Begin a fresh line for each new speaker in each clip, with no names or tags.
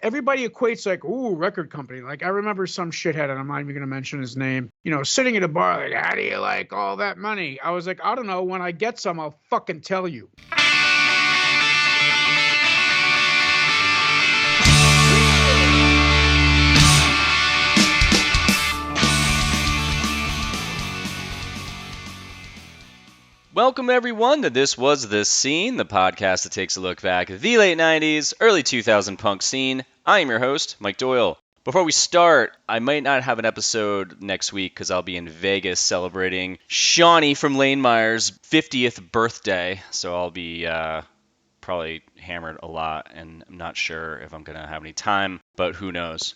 everybody equates like, ooh, record company. Like I remember some shithead, and I'm not even going to mention his name, sitting at a bar like, how do you like all that money? I was like, I don't know. When I get some, I'll fucking tell you.
Welcome, everyone, to This Was The Scene, the podcast that takes a look back at the late 90s, early 2000 punk scene. I am your host, Mike Doyle. Before we start, I might not have an episode next week because I'll be in Vegas celebrating Shawnee from Lane Meyer's 50th birthday, so I'll be probably hammered a lot, and I'm not sure if I'm going to have any time, but who knows.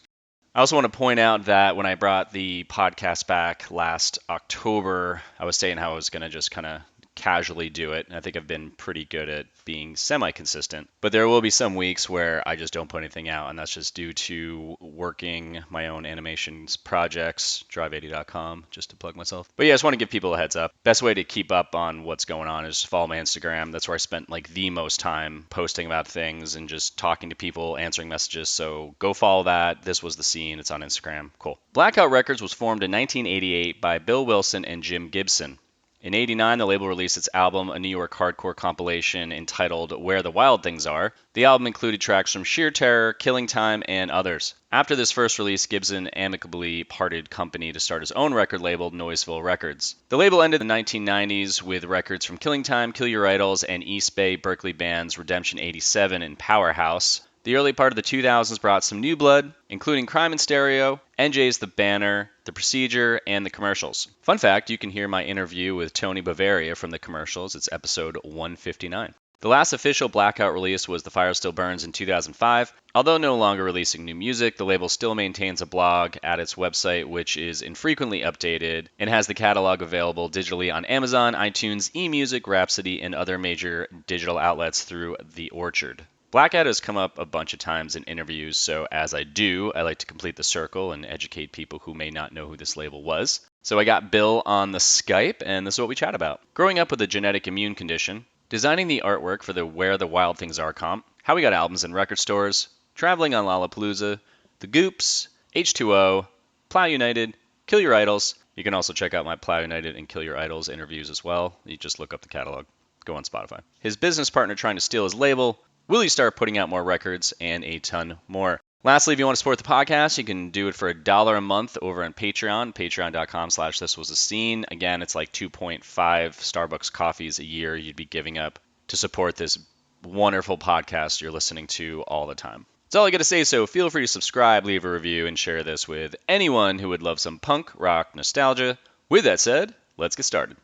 I also want to point out that when I brought the podcast back last October, I was saying how I was going to just kind of casually do it. And I think I've been pretty good at being semi-consistent. But there will be some weeks where I just don't put anything out, and that's just due to working my own animations projects, drive80.com, just to plug myself. But yeah, I just want to give people a heads up. Best way to keep up on what's going on is follow my Instagram. That's where I spent like the most time posting about things and just talking to people, answering messages. So go follow that. This Was The Scene. It's on Instagram. Cool. Blackout Records was formed in 1988 by Bill Wilson and Jim Gibson. In '89, the label released its album, a New York hardcore compilation entitled Where the Wild Things Are. The album included tracks from Sheer Terror, Killing Time, and others. After this first release, Gibson amicably parted company to start his own record label, Noiseville Records. The label ended in the 1990s with records from Killing Time, Kill Your Idols, and East Bay Berkeley bands Redemption 87 and Powerhouse. The early part of the 2000s brought some new blood, including Crime in Stereo, NJ's The Banner, The Procedure, and The Commercials. Fun fact, you can hear my interview with Tony Bavaria from The Commercials. It's episode 159. The last official Blackout release was The Fire Still Burns in 2005. Although no longer releasing new music, the label still maintains a blog at its website, which is infrequently updated, and has the catalog available digitally on Amazon, iTunes, eMusic, Rhapsody, and other major digital outlets through The Orchard. Blackout has come up a bunch of times in interviews, so as I do, I like to complete the circle and educate people who may not know who this label was. So I got Bill on the Skype, and this is what we chat about. Growing up with a genetic immune condition, designing the artwork for the Where the Wild Things Are comp, how we got albums in record stores, traveling on Lollapalooza, the Goops, H2O, Plow United, Kill Your Idols. You can also check out my Plow United and Kill Your Idols interviews as well. You just look up the catalog. Go on Spotify. His business partner trying to steal his label, will he start putting out more records, and a ton more. Lastly, if you want to support the podcast, you can do it for $1 a month over on Patreon, patreon.com/thiswasthescene. Again, it's like 2.5 Starbucks coffees a year you'd be giving up to support this wonderful podcast you're listening to all the time. That's all I got to say, so feel free to subscribe, leave a review, and share this with anyone who would love some punk rock nostalgia. With that said, let's get started.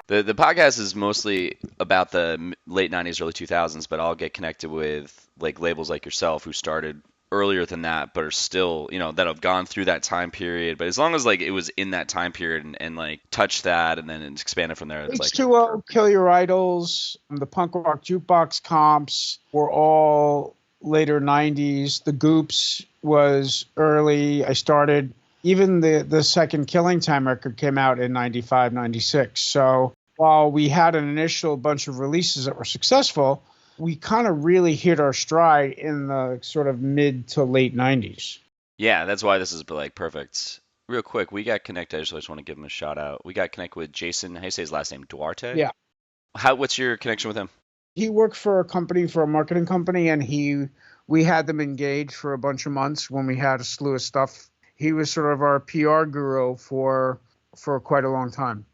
The podcast is mostly about the late 90s, early 2000s, but I'll get connected with like labels like yourself who started earlier than that, but are still, that have gone through that time period. But as long as like it was in that time period and like touched that and then it's expanded from there. It's
H2O, Kill Your Idols, the punk rock jukebox comps were all later 90s. The Goops was early. I started, even the second Killing Time record came out in 95, 96. So while we had an initial bunch of releases that were successful, we kind of really hit our stride in the sort of mid to late 90s.
Yeah, that's why this is like perfect. Real quick, we got connected. I just want to give him a shout out. We got connected with Jason. How do you say his last name? Duarte?
Yeah.
What's your connection with him?
He worked for a marketing company, and we had them engaged for a bunch of months when we had a slew of stuff. He was sort of our PR guru for quite a long time.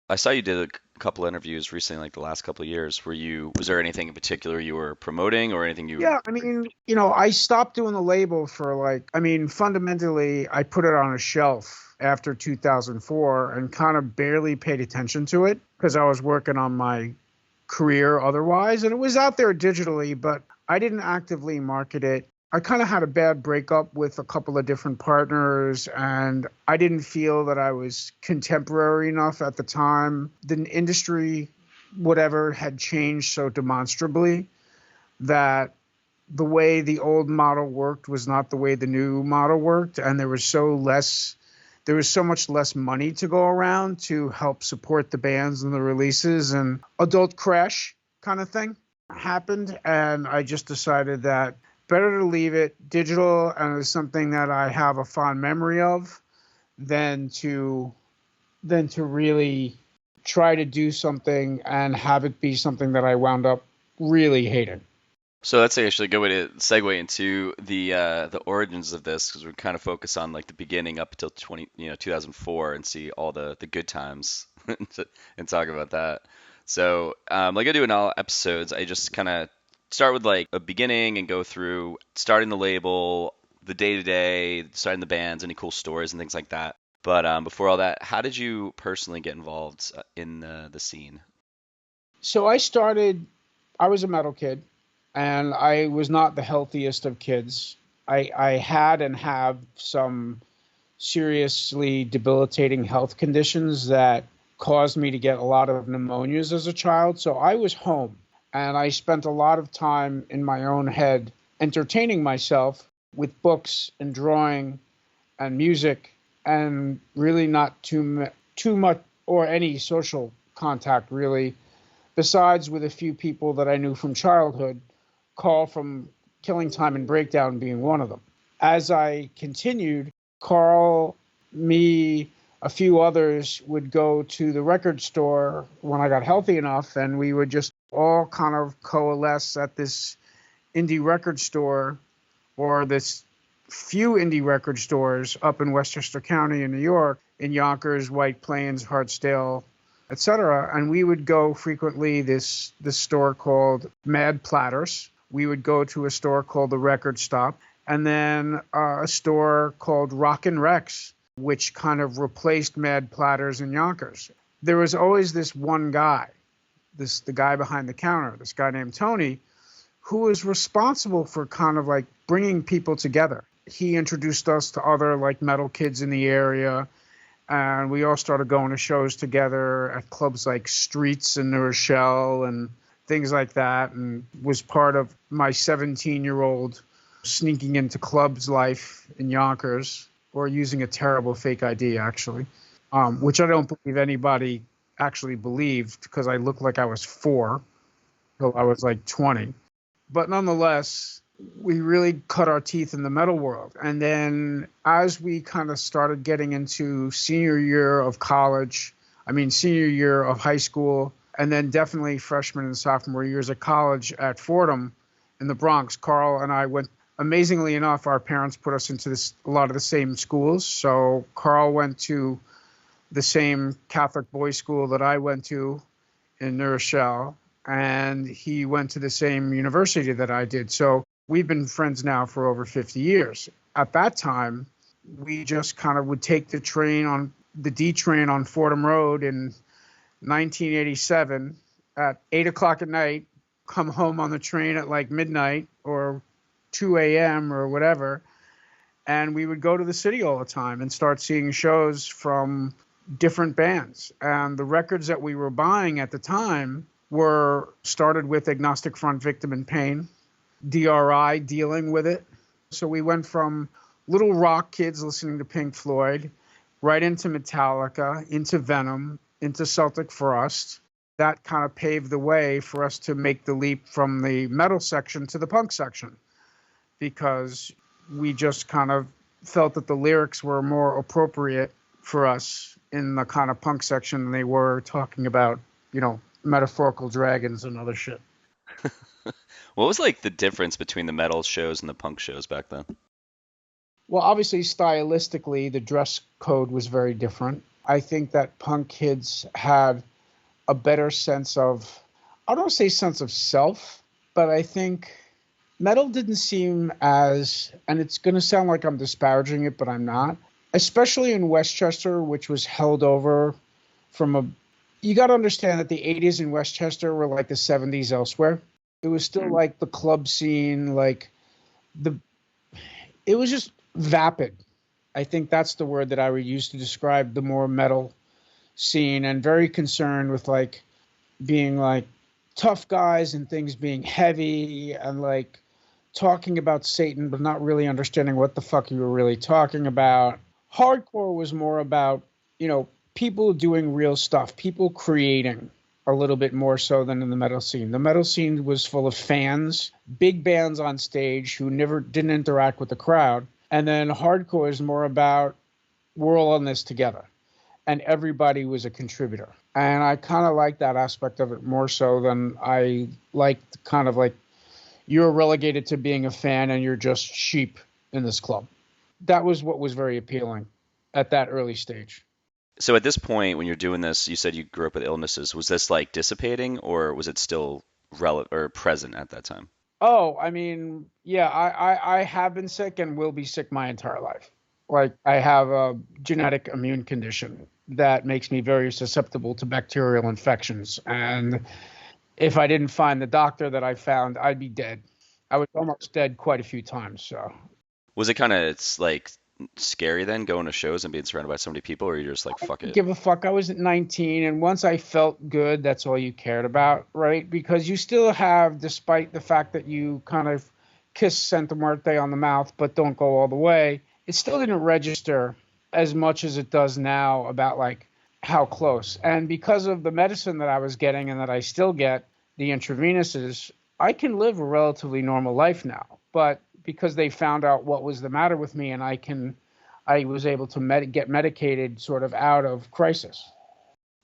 I saw you did a couple interviews recently, like the last couple of years. Was there anything in particular you were promoting or anything you?
Yeah, I mean, I stopped doing the label for fundamentally, I put it on a shelf after 2004 and kind of barely paid attention to it because I was working on my career otherwise. And it was out there digitally, but I didn't actively market it. I kind of had a bad breakup with a couple of different partners, and I didn't feel that I was contemporary enough at the time. The industry, whatever, had changed so demonstrably that the way the old model worked was not the way the new model worked, and there was so much less money to go around to help support the bands and the releases, and adult crash kind of thing happened, and I just decided that better to leave it digital and it's something that I have a fond memory of than to really try to do something and have it be something that I wound up really hating.
So that's actually a good way to segue into the origins of this, because we kind of focus on like the beginning up until 2004 and see all the good times and talk about that. So like I do in all episodes, I just kind of start with like a beginning and go through starting the label, the day to day, starting the bands, any cool stories and things like that. But before all that, how did you personally get involved in the scene?
So I was a metal kid, and I was not the healthiest of kids. I had and have some seriously debilitating health conditions that caused me to get a lot of pneumonias as a child. So I was home, and I spent a lot of time in my own head entertaining myself with books and drawing and music, and really not too much or any social contact really, besides with a few people that I knew from childhood, Carl from Killing Time and Breakdown being one of them. As I continued, Carl, me, a few others would go to the record store when I got healthy enough, and we would just all kind of coalesce at this indie record store, or this few indie record stores up in Westchester County in New York, in Yonkers, White Plains, Hartsdale, etc. And we would go frequently this store called Mad Platters. We would go to a store called the Record Stop, and then a store called Rockin' Rex, which kind of replaced Mad Platters in Yonkers. There was always this one guy, the guy behind the counter, this guy named Tony, who was responsible for kind of like bringing people together. He introduced us to other like metal kids in the area, and we all started going to shows together at clubs like Streets in New Rochelle and things like that, and was part of my 17-year-old sneaking into clubs life in Yonkers, or using a terrible fake ID actually, which I don't believe anybody actually believed, because I looked like I was 4 till I was like 20. But nonetheless, we really cut our teeth in the metal world. And then as we kind of started getting into senior year of high school, and then definitely freshman and sophomore years of college at Fordham in the Bronx, Carl and I went, amazingly enough, our parents put us into a lot of the same schools. So Carl went to the same Catholic boys' school that I went to in New Rochelle, and he went to the same university that I did. So we've been friends now for over 50 years. At that time, we just kind of would take the D train on Fordham Road in 1987 at 8 o'clock at night, come home on the train at like midnight or 2 a.m. or whatever. And we would go to the city all the time and start seeing shows from different bands. And the records that we were buying at the time started with Agnostic Front, Victim in Pain, DRI dealing with it. So we went from little rock kids listening to Pink Floyd right into Metallica, into Venom, into Celtic Frost. That kind of paved the way for us to make the leap from the metal section to the punk section, because we just kind of felt that the lyrics were more appropriate for us in the kind of punk section than they were talking about, metaphorical dragons and other shit.
What was like the difference between the metal shows and the punk shows back then?
Well, obviously, stylistically, the dress code was very different. I think that punk kids had a better sense of, I don't say sense of self, but I think metal didn't seem as, and it's going to sound like I'm disparaging it, but I'm not, especially in Westchester, which was held over from you got to understand that the 80s in Westchester were like the 70s elsewhere. It was still like the club scene, it was just vapid. I think that's the word that I would use to describe the more metal scene, and very concerned with like being like tough guys and things being heavy and like talking about Satan, but not really understanding what the fuck you were really talking about. Hardcore was more about, people doing real stuff, people creating, a little bit more so than in the metal scene. The metal scene was full of fans, big bands on stage who never didn't interact with the crowd. And then hardcore is more about we're all in this together. And everybody was a contributor. And I kind of like that aspect of it more so than I liked kind of like you're relegated to being a fan and you're just sheep in this club. That was what was very appealing at that early stage.
So at this point, when you're doing this, you said you grew up with illnesses. Was this like dissipating, or was it still relevant or present at that time?
Oh, I mean, yeah, I have been sick and will be sick my entire life. Like I have a genetic immune condition that makes me very susceptible to bacterial infections. And if I didn't find the doctor that I found, I'd be dead. I was almost dead quite a few times. So
Was it kind of it's like scary then going to shows and being surrounded by so many people, or you're just like fuck it?
give a fuck. I was at 19, and once I felt good, that's all you cared about, right? Because you still have, despite the fact that you kind of kiss Santa Muerte on the mouth, but don't go all the way, it still didn't register as much as it does now about like how close. And because of the medicine that I was getting and that I still get, the intravenous's, I can live a relatively normal life now. But because they found out what was the matter with me, and I was able to get medicated sort of out of crisis.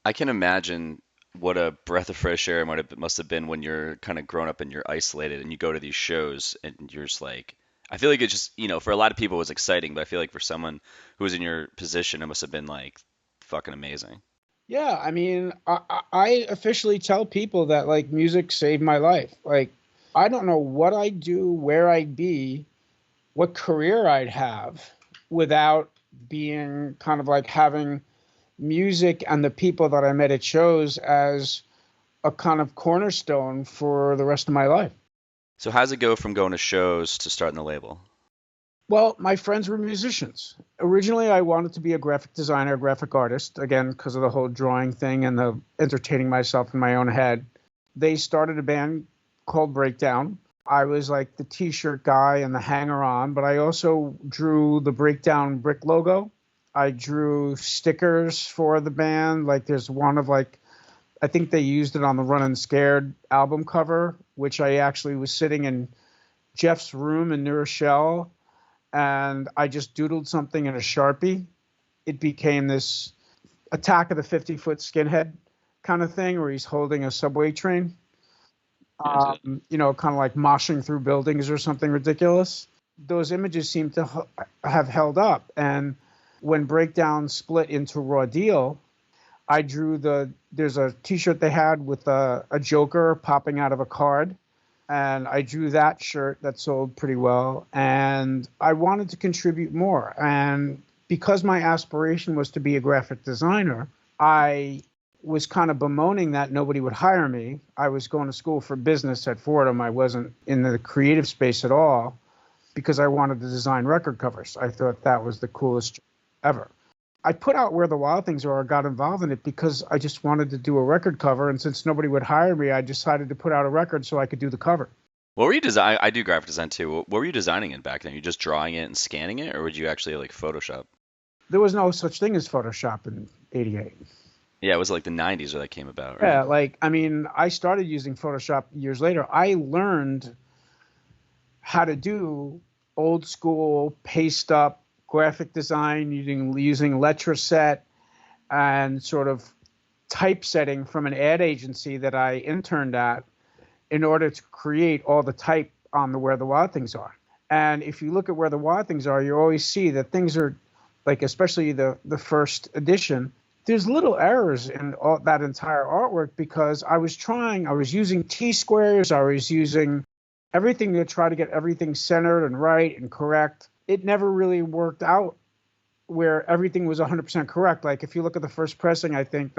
I can imagine what a breath of fresh air must have been when you're kind of grown up and you're isolated and you go to these shows and you're just like, I feel like it just, for a lot of people it was exciting, but I feel like for someone who was in your position, it must have been like fucking amazing.
Yeah, I mean, I officially tell people that like music saved my life. Like, I don't know what I'd do, where I'd be, what career I'd have without being kind of like having music and the people that I met at shows as a kind of cornerstone for the rest of my life.
So how's it go from going to shows to starting the label?
Well, my friends were musicians. Originally, I wanted to be a graphic designer, a graphic artist, again, because of the whole drawing thing and the entertaining myself in my own head. They started a band called Breakdown. I was like the t-shirt guy and the hanger-on, but I also drew the Breakdown brick logo. I drew stickers for the band. Like there's one of like, I think they used it on the Runnin' Scared album cover, which I actually was sitting in Jeff's room in New Rochelle, and I just doodled something in a Sharpie. It became this Attack of the 50-Foot Skinhead kind of thing where he's holding a subway train. Kind of like moshing through buildings or something ridiculous. Those images seem to have held up. And when Breakdown split into Raw Deal, I drew there's a t-shirt they had with a Joker popping out of a card. And I drew that shirt that sold pretty well. And I wanted to contribute more. And because my aspiration was to be a graphic designer, I was kind of bemoaning that nobody would hire me. I was going to school for business at Fordham. I wasn't in the creative space at all because I wanted to design record covers. I thought that was the coolest ever. I put out Where the Wild Things Are, got involved in it because I just wanted to do a record cover. And since nobody would hire me, I decided to put out a record so I could do the cover.
What were you design? I do graphic design too. What were you designing it back then? You just drawing it and scanning it, or would you actually like Photoshop?
There was no such thing as Photoshop in '88.
Yeah, it was like the 90s where that came about, right?
Yeah, like, I mean, I started using Photoshop years later. I learned how to do old school paste up graphic design using Letraset and sort of typesetting from an ad agency that I interned at in order to create all the type on the Where the Wild Things Are. And if you look at Where the Wild Things Are, you always see that things are like, especially the first edition, there's little errors in all that entire artwork because I was using T-squares, I was using everything to try to get everything centered and right and correct. It never really worked out where everything was 100% correct. Like if you look at the first pressing, I think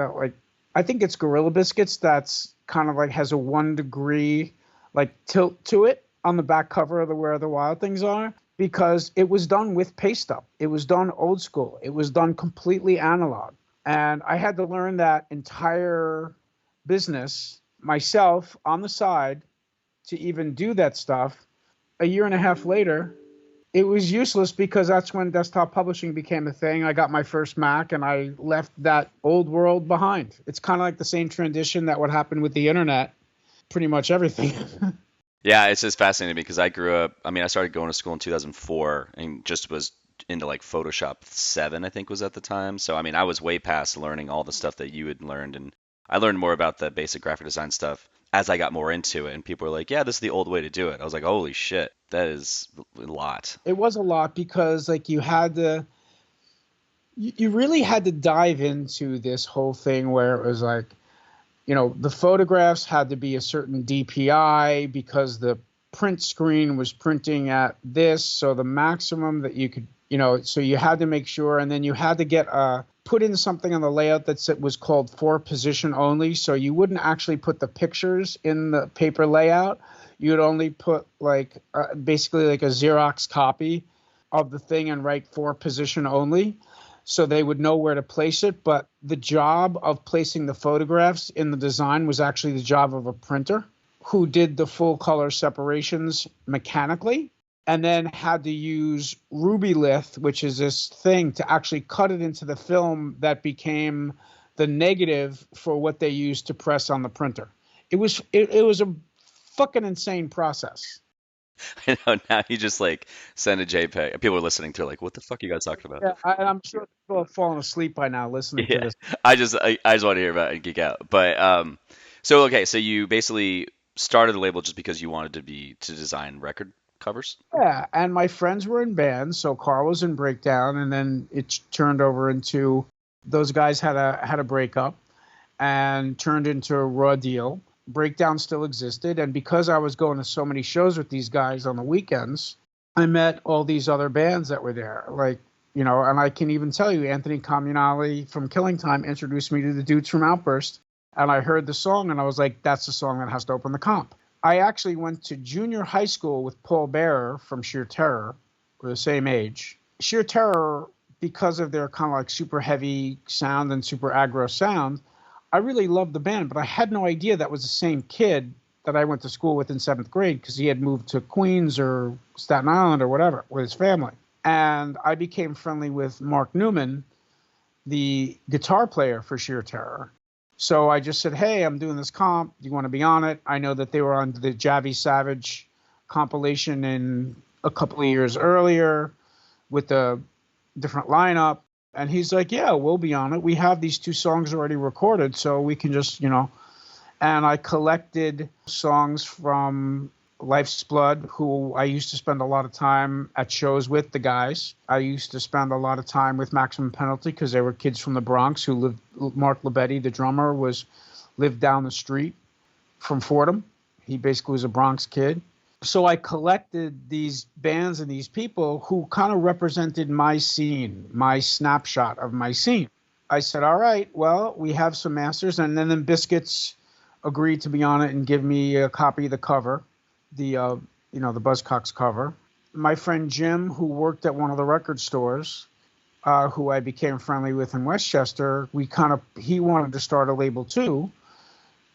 it's Gorilla Biscuits that's kind of like has a 1 degree like tilt to it on the back cover of the Where the Wild Things Are because it was done with paste up. It was done old school. It was done completely analog. And I had to learn that entire business myself on the side to even do that stuff. A year and a half later, It was useless because that's when desktop publishing became a thing. I got my first Mac and I left that old world behind. It's kind of like the same transition that would happen with the internet, pretty much everything.
Yeah, it's just fascinating because I grew up. I mean, I started going to school in 2004 and just was into like Photoshop 7, I think was at the time. So I mean, I was way past learning all the stuff that you had learned, and I learned more about the basic graphic design stuff as I got more into it. And people were like, "Yeah, this is the old way to do it." I was like, "Holy shit, that is a lot."
It was a lot because like you really had to dive into this whole thing where it was like, the photographs had to be a certain DPI because the print screen was printing at this. So the maximum that you could, so you had to make sure, and then you had to put in something on the layout that was called for position only. So you wouldn't actually put the pictures in the paper layout. You'd only put basically like a Xerox copy of the thing and write for position only, so they would know where to place it. But the job of placing the photographs in the design was actually the job of a printer who did the full color separations mechanically and then had to use Rubylith, which is this thing, to actually cut it into the film that became the negative for what they used to press on the printer. It was a fucking insane process.
I know now you just like send a JPEG. People are listening to like, what the fuck are you guys talking about?
Yeah, I'm sure people have fallen asleep by now listening to
Yeah,
this.
I just want to hear about it and geek out. But so okay, so you basically started the label just because you wanted to design record covers.
Yeah, and my friends were in bands, so Carl was in Breakdown, and then it turned over into those guys had a breakup and turned into a Raw Deal. Breakdown still existed, and because I was going to so many shows with these guys on the weekends, I met all these other bands that were there, and I can even tell you, Anthony Comunale from Killing Time introduced me to the dudes from Outburst, and I heard the song, and I was like, that's the song that has to open the comp. I actually went to junior high school with Paul Bearer from Sheer Terror. We're the same age. Sheer Terror, because of their kind of like super heavy sound and super aggro sound, I really loved the band, but I had no idea that was the same kid that I went to school with in 7th grade because he had moved to Queens or Staten Island or whatever with his family. And I became friendly with Mark Newman, the guitar player for Sheer Terror. So I just said, hey, I'm doing this comp. Do you want to be on it? I know that they were on the Javi Savage compilation in a couple of years earlier with a different lineup. And he's like, yeah, we'll be on it. We have these 2 songs already recorded, so we can just, And I collected songs from Life's Blood, who I used to spend a lot of time at shows with the guys. I used to spend a lot of time with Maximum Penalty because they were kids from the Bronx who lived. Mark Labetti, the drummer, lived down the street from Fordham. He basically was a Bronx kid. So I collected these bands and these people who kind of represented my scene, my snapshot of my scene. I said, all right, well, we have some masters. And then Biscuits agreed to be on it and give me a copy of the cover, the Buzzcocks cover. My friend Jim, who worked at one of the record stores, who I became friendly with in Westchester, he wanted to start a label too.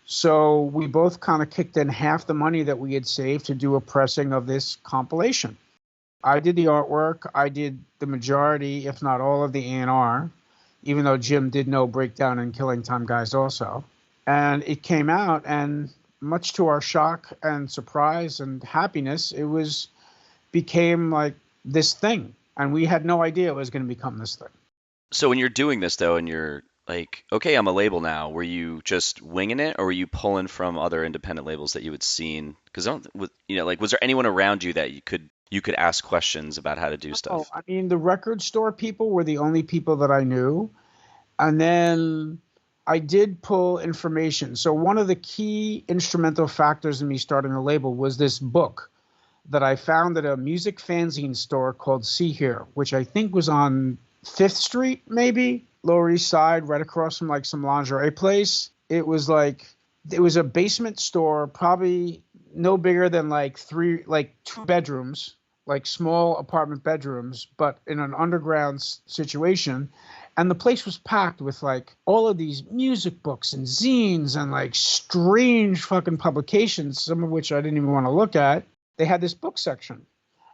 So we both kind of kicked in half the money that we had saved to do a pressing of this compilation. I did the artwork. I did the majority, if not all, of the A&R, even though Jim did know Breakdown and Killing Time guys also. And it came out, and much to our shock and surprise and happiness, became like this thing. And we had no idea it was going to become this thing.
So when you're doing this though, and you're like, okay, I'm a label now, were you just winging it, or were you pulling from other independent labels that you had seen? Because was there anyone around you that you could ask questions about how to do stuff?
I mean, the record store people were the only people that I knew. And then I did pull information. So one of the key instrumental factors in me starting a label was this book that I found at a music fanzine store called See Here, which I think was on 5th Street, maybe, Lower East Side, right across from like some lingerie place. It was a basement store, probably no bigger than 2 bedrooms, like small apartment bedrooms, but in an underground situation. And the place was packed with like all of these music books and zines and like strange fucking publications, some of which I didn't even want to look at. They had this book section.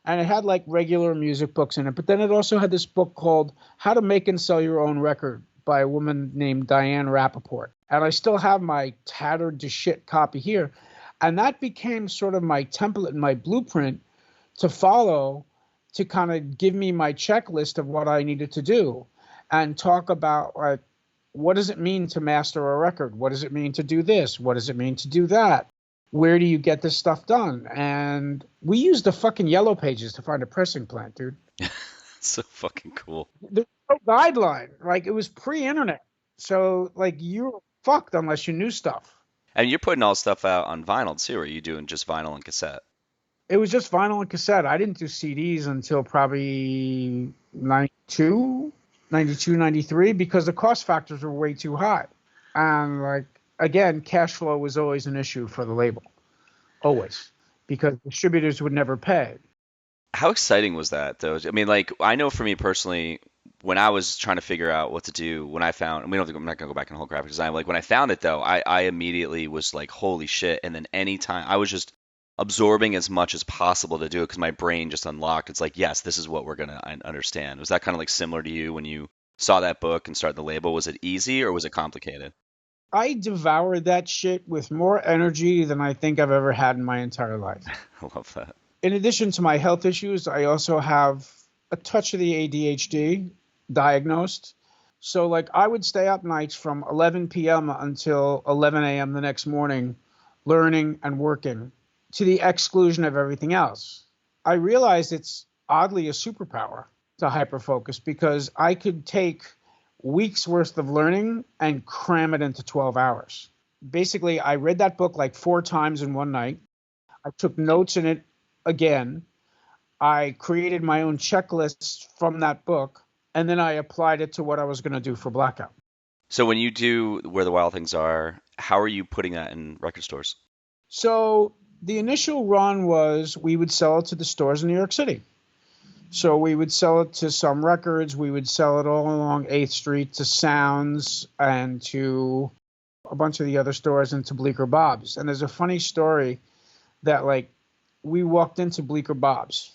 And it had like regular music books in it, but then it also had this book called How to Make and Sell Your Own Record by a woman named Diane Rappaport. And I still have my tattered to shit copy here. And that became sort of my template and my blueprint to follow, to kind of give me my checklist of what I needed to do and talk about, like, what does it mean to master a record? What does it mean to do this? What does it mean to do that? Where do you get this stuff done? And we used the fucking yellow pages to find a pressing plant, dude.
So fucking cool.
There's no guideline. Like, it was pre-internet. So, like, you were fucked unless you knew stuff.
And you're putting all stuff out on vinyl too, or are you doing just vinyl and cassette?
It was just vinyl and cassette. I didn't do CDs until probably 92, 93, because the cost factors were way too high. And, like, again, cash flow was always an issue for the label. Always. Because distributors would never pay.
How exciting was that, though? I mean, like, I know for me personally, when I was trying to figure out what to do, when I found, I'm not going to go back in the whole graphic design. Like, when I found it, though, I immediately was like, holy shit. And then anytime, I was just absorbing as much as possible to do it because my brain just unlocked. It's like, yes, this is what we're going to understand. Was that kind of like similar to you when you saw that book and started the label? Was it easy or was it complicated?
I devoured that shit with more energy than I think I've ever had in my entire life.
I love that.
In addition to my health issues, I also have a touch of the ADHD diagnosed. So, like, I would stay up nights from 11 p.m. until 11 a.m. the next morning, learning and working to the exclusion of everything else. I realized it's oddly a superpower to hyperfocus, because I could take weeks worth of learning and cram it into 12 hours. Basically, I read that book like 4 times in one night. I took notes in it again. I created my own checklists from that book, and then I applied it to what I was going to do for Blackout.
So when you do Where the Wild Things Are, how are you putting that in record stores?
So the initial run was we would sell it to the stores in New York City. So we would sell it to Some Records. We would sell it all along 8th Street to Sounds and to a bunch of the other stores and to Bleecker Bob's. And there's a funny story that, like, we walked into Bleecker Bob's.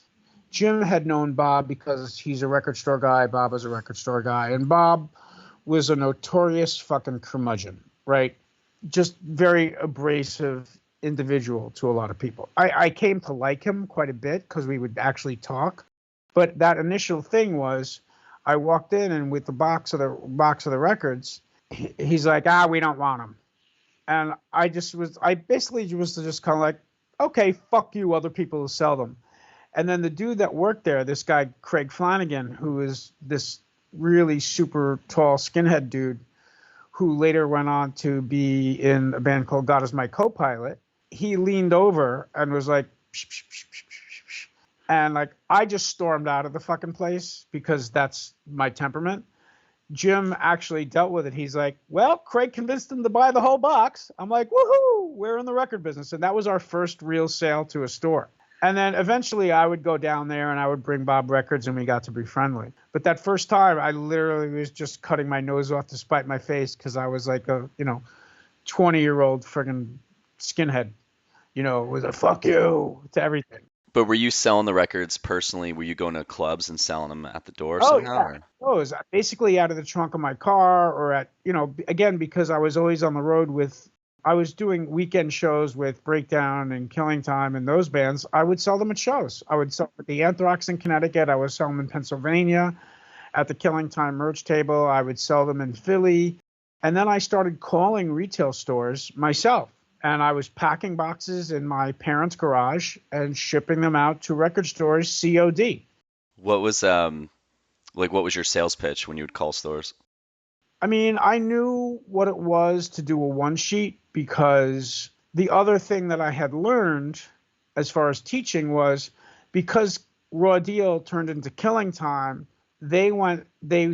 Jim had known Bob because he's a record store guy. Bob was a record store guy. And Bob was a notorious fucking curmudgeon, right? Just very abrasive individual to a lot of people. I came to like him quite a bit because we would actually talk. But that initial thing was, I walked in, and with the box of the records, he's like, we don't want them. And I basically was just kind of like, okay, fuck you, other people will sell them. And then the dude that worked there, this guy, Craig Flanagan, who is this really super tall skinhead dude, who later went on to be in a band called God Is My Co-Pilot, he leaned over and was like, psh, psh, psh, psh, psh, psh. And, like, I just stormed out of the fucking place because that's my temperament. Jim actually dealt with it. He's like, well, Craig convinced him to buy the whole box. I'm like, woohoo, we're in the record business. And that was our first real sale to a store. And then eventually I would go down there and I would bring Bob records, and we got to be friendly. But that first time, I literally was just cutting my nose off to spite my face because I was like a, 20-year-old friggin' skinhead, with a fuck you to everything.
But were you selling the records personally? Were you going to clubs and selling them at the door
Oh,
somehow?
yeah. It was basically out of the trunk of my car, or at, again, because I was always on the road I was doing weekend shows with Breakdown and Killing Time and those bands. I would sell them at shows. I would sell at the Anthrax in Connecticut. I would sell them in Pennsylvania at the Killing Time merch table. I would sell them in Philly. And then I started calling retail stores myself. And I was packing boxes in my parents' garage and shipping them out to record stores COD.
What was what was your sales pitch when you would call stores?
I mean, I knew what it was to do a one sheet, because the other thing that I had learned as far as teaching was, because Raw Deal turned into Killing Time, they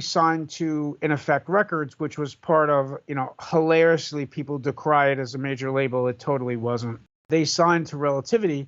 signed to In Effect Records, which was part of, hilariously, people decry it as a major label. It totally wasn't. They signed to Relativity.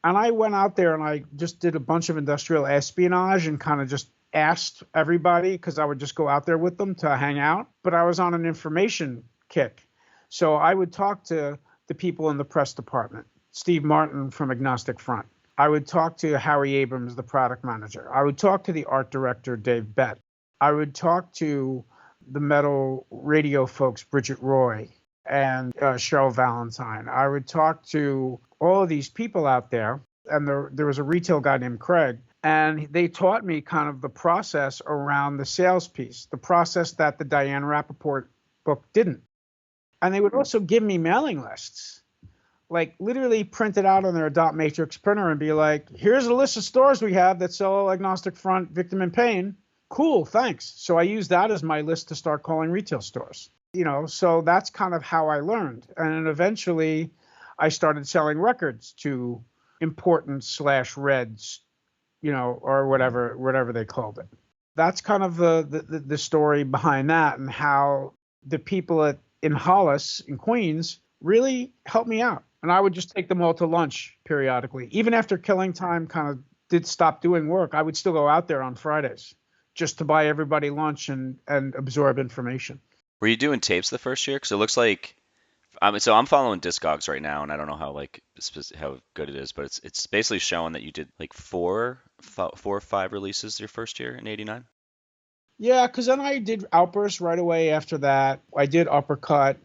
And I went out there and I just did a bunch of industrial espionage and kind of just asked everybody, because I would just go out there with them to hang out. But I was on an information kick. So I would talk to the people in the press department, Steve Martin from Agnostic Front. I would talk to Howie Abrams, the product manager. I would talk to the art director, Dave Bett. I would talk to the metal radio folks, Bridget Roy and Cheryl Valentine. I would talk to all of these people out there. And there was a retail guy named Craig. And they taught me kind of the process around the sales piece, the process that the Diane Rappaport book didn't. And they would also give me mailing lists, like literally print it out on their dot matrix printer and be like, here's a list of stores we have that sell Agnostic Front, Victim in Pain. Cool, thanks. So I used that as my list to start calling retail stores. So that's kind of how I learned. And then eventually I started selling records to important/reds, or whatever they called it. That's kind of the story behind that, and how the people in Hollis in Queens really helped me out. And I would just take them all to lunch periodically. Even after Killing Time kind of did stop doing work, I would still go out there on Fridays just to buy everybody lunch and absorb information.
Were you doing tapes the first year? Because it looks like, so I'm following Discogs right now, and I don't know how how good it is, but it's basically showing that you did like four or five releases your first year in '89.
Yeah, because then I did Outburst right away after that. I did Uppercut.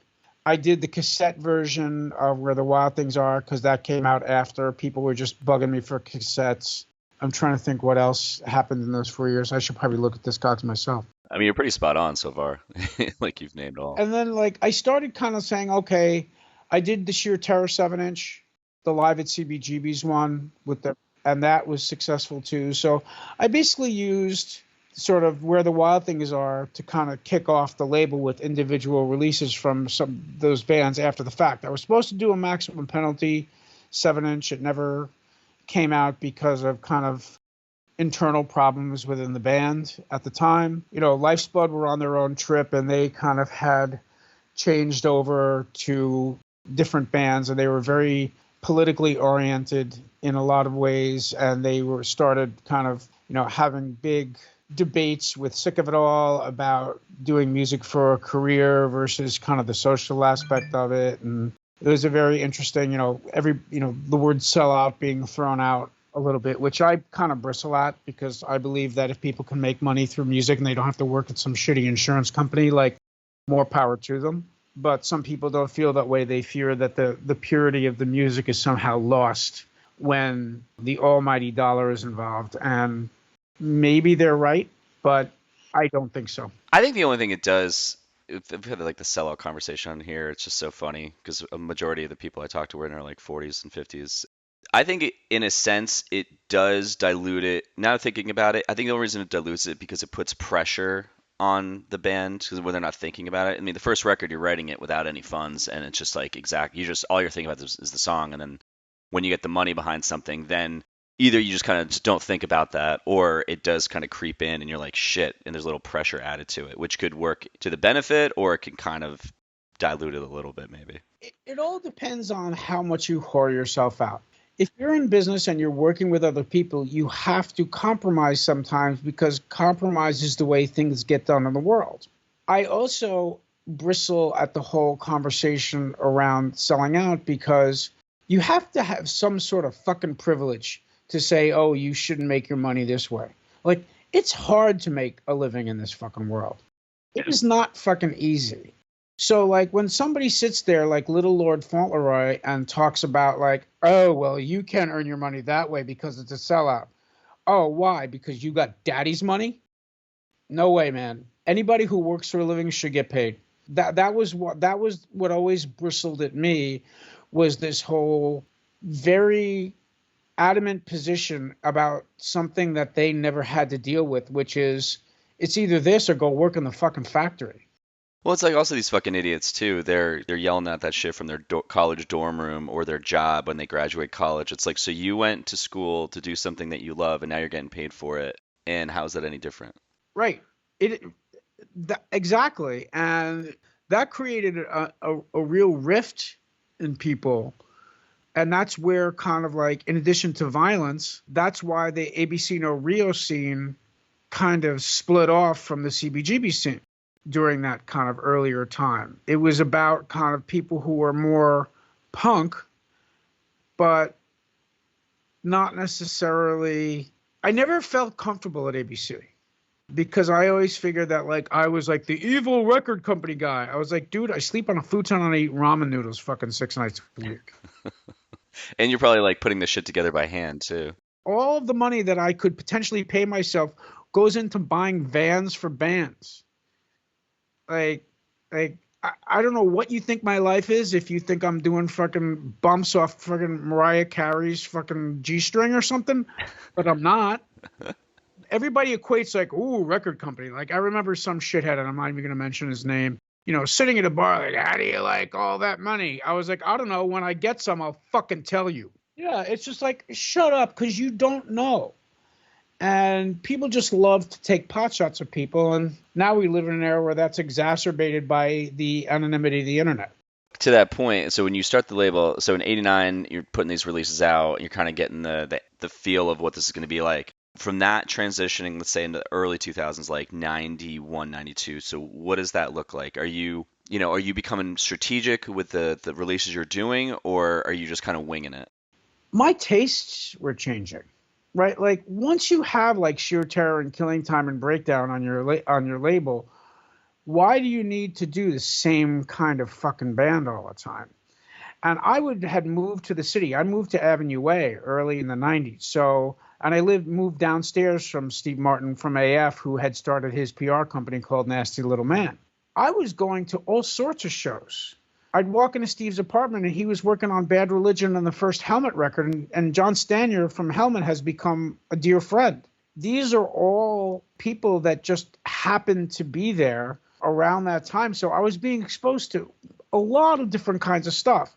I did the cassette version of Where the Wild Things Are, because that came out after. People were just bugging me for cassettes. I'm trying to think what else happened in those 4 years. I should probably look at Discogs myself.
I mean, you're pretty spot on so far. Like, you've named all.
And then I started kind of saying, okay, I did the Sheer Terror 7-inch, the Live at CBGB's one and that was successful too. So I basically used sort of Where the Wild Things Are to kind of kick off the label with individual releases from some of those bands after the fact. I was supposed to do a Maximum Penalty 7-inch. It never came out because of kind of internal problems within the band at the time. Life's Blood were on their own trip, and they kind of had changed over to different bands, and they were very politically oriented in a lot of ways, and they started kind of having big debates with Sick of It All about doing music for a career versus kind of the social aspect of it. And it was a very interesting, the word sellout being thrown out a little bit, which I kind of bristle at, because I believe that if people can make money through music and they don't have to work at some shitty insurance company, more power to them. But some people don't feel that way. They fear that the purity of the music is somehow lost when the almighty dollar is involved. And maybe they're right, but I don't think so.
I think the only thing it does, we've had the sellout conversation on here. It's just so funny because a majority of the people I talk to were in their 40s and 50s. I think in a sense it does dilute it. Now thinking about it, I think the only reason it dilutes it because it puts pressure on the band because when they're not thinking about it. I mean, the first record you're writing it without any funds, and it's just all you're thinking about is the song, and then when you get the money behind something, then either you just kind of don't think about that, or it does kind of creep in and you're like, shit, and there's a little pressure added to it, which could work to the benefit, or it can kind of dilute it a little bit maybe.
It all depends on how much you whore yourself out. If you're in business and you're working with other people, you have to compromise sometimes, because compromise is the way things get done in the world. I also bristle at the whole conversation around selling out, because you have to have some sort of fucking privilege to say, oh, you shouldn't make your money this way. It's hard to make a living in this fucking world. It is not fucking easy. So, when somebody sits there like Little Lord Fauntleroy and talks about oh, well, you can't earn your money that way because it's a sellout. Oh, why? Because you got daddy's money? No way, man. Anybody who works for a living should get paid. That was what always bristled at me, was this whole very adamant position about something that they never had to deal with, which is it's either this or go work in the fucking factory.
Well, it's also these fucking idiots too. They're yelling at that shit from their college dorm room or their job when they graduate college. It's so you went to school to do something that you love, and now you're getting paid for it. And how's that any different? Right.
Exactly. And that created a real rift in people. And that's where kind of in addition to violence, that's why the ABC No Rio scene kind of split off from the CBGB scene during that kind of earlier time. It was about kind of people who were more punk, but not necessarily. I never felt comfortable at ABC because I always figured that like I was like the evil record company guy. I was like, dude, I sleep on a futon and I eat ramen noodles fucking 6 nights a week.
And you're probably like putting this shit together by hand too.
All of the money that I could potentially pay myself goes into buying vans for bands. I don't know what you think my life is if you think I'm doing fucking bumps off fucking Mariah Carey's fucking G-string or something, but I'm not. Everybody equates like, ooh, record company. Like I remember some shithead, and I'm not even going to mention his name, sitting at a bar like, how do you like all that money? I was like, I don't know. When I get some, I'll fucking tell you. Yeah, it's just like, shut up, because you don't know. And people just love to take pot shots at people. And now we live in an era where that's exacerbated by the anonymity of the internet.
To that point, so when you start the label, so in '89, you're putting these releases out, you're kind of getting the feel of what this is going to be like. From that transitioning, let's say into the early 2000s, like 91, 92, so what does that look like? Are you becoming strategic with the releases you're doing, or are you just kind of winging it?
My tastes were changing. Right, like once you have like Sheer Terror and Killing Time and Breakdown on your label, why do you need to do the same kind of fucking band all the time? And I had moved to the city. I moved to Avenue Way early in the 90s. So, and I moved downstairs from Steve Martin from AF, who had started his PR company called Nasty Little Man. I was going to all sorts of shows. I'd walk into Steve's apartment and he was working on Bad Religion on the first Helmet record. And John Stanier from Helmet has become a dear friend. These are all people that just happened to be there around that time. So I was being exposed to a lot of different kinds of stuff.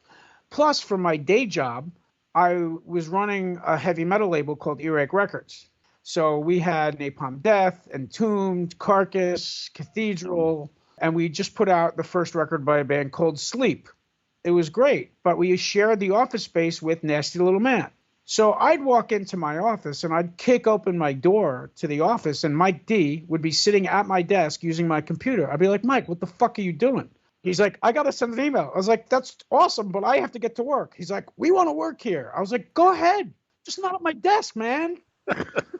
Plus, for my day job, I was running a heavy metal label called Earache Records. So we had Napalm Death, Entombed, Carcass, Cathedral. And we just put out the first record by a band called Sleep. It was great, but we shared the office space with Nasty Little Man. So I'd walk into my office and I'd kick open my door to the office and Mike D would be sitting at my desk using my computer. I'd be like, Mike, what the fuck are you doing? He's like, I got to send an email. I was like, that's awesome, but I have to get to work. He's like, we want to work here. I was like, go ahead. Just not at my desk, man.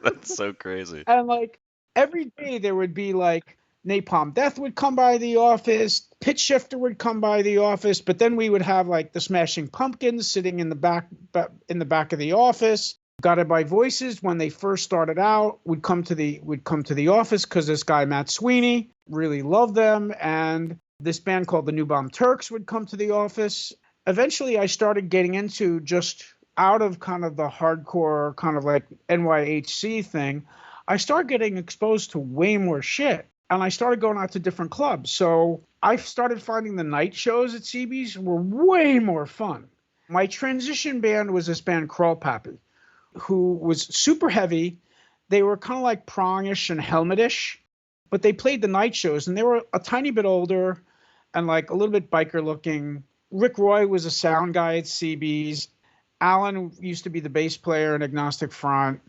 That's so crazy.
And like every day there would be like, Napalm Death would come by the office, Pitch Shifter would come by the office, but then we would have like the Smashing Pumpkins sitting in the back of the office. Guided by Voices, when they first started out, would come to the office because this guy Matt Sweeney really loved them, and this band called the New Bomb Turks would come to the office. Eventually, I started getting into just out of kind of the hardcore kind of like NYHC thing. I started getting exposed to way more shit. And I started going out to different clubs. So I started finding the night shows at CB's were way more fun. My transition band was this band Crawl Pappy, who was super heavy. They were kind of like Prongish and Helmetish, but they played the night shows. And they were a tiny bit older and like a little bit biker looking. Rick Roy was a sound guy at CB's. Alan used to be the bass player in Agnostic Front.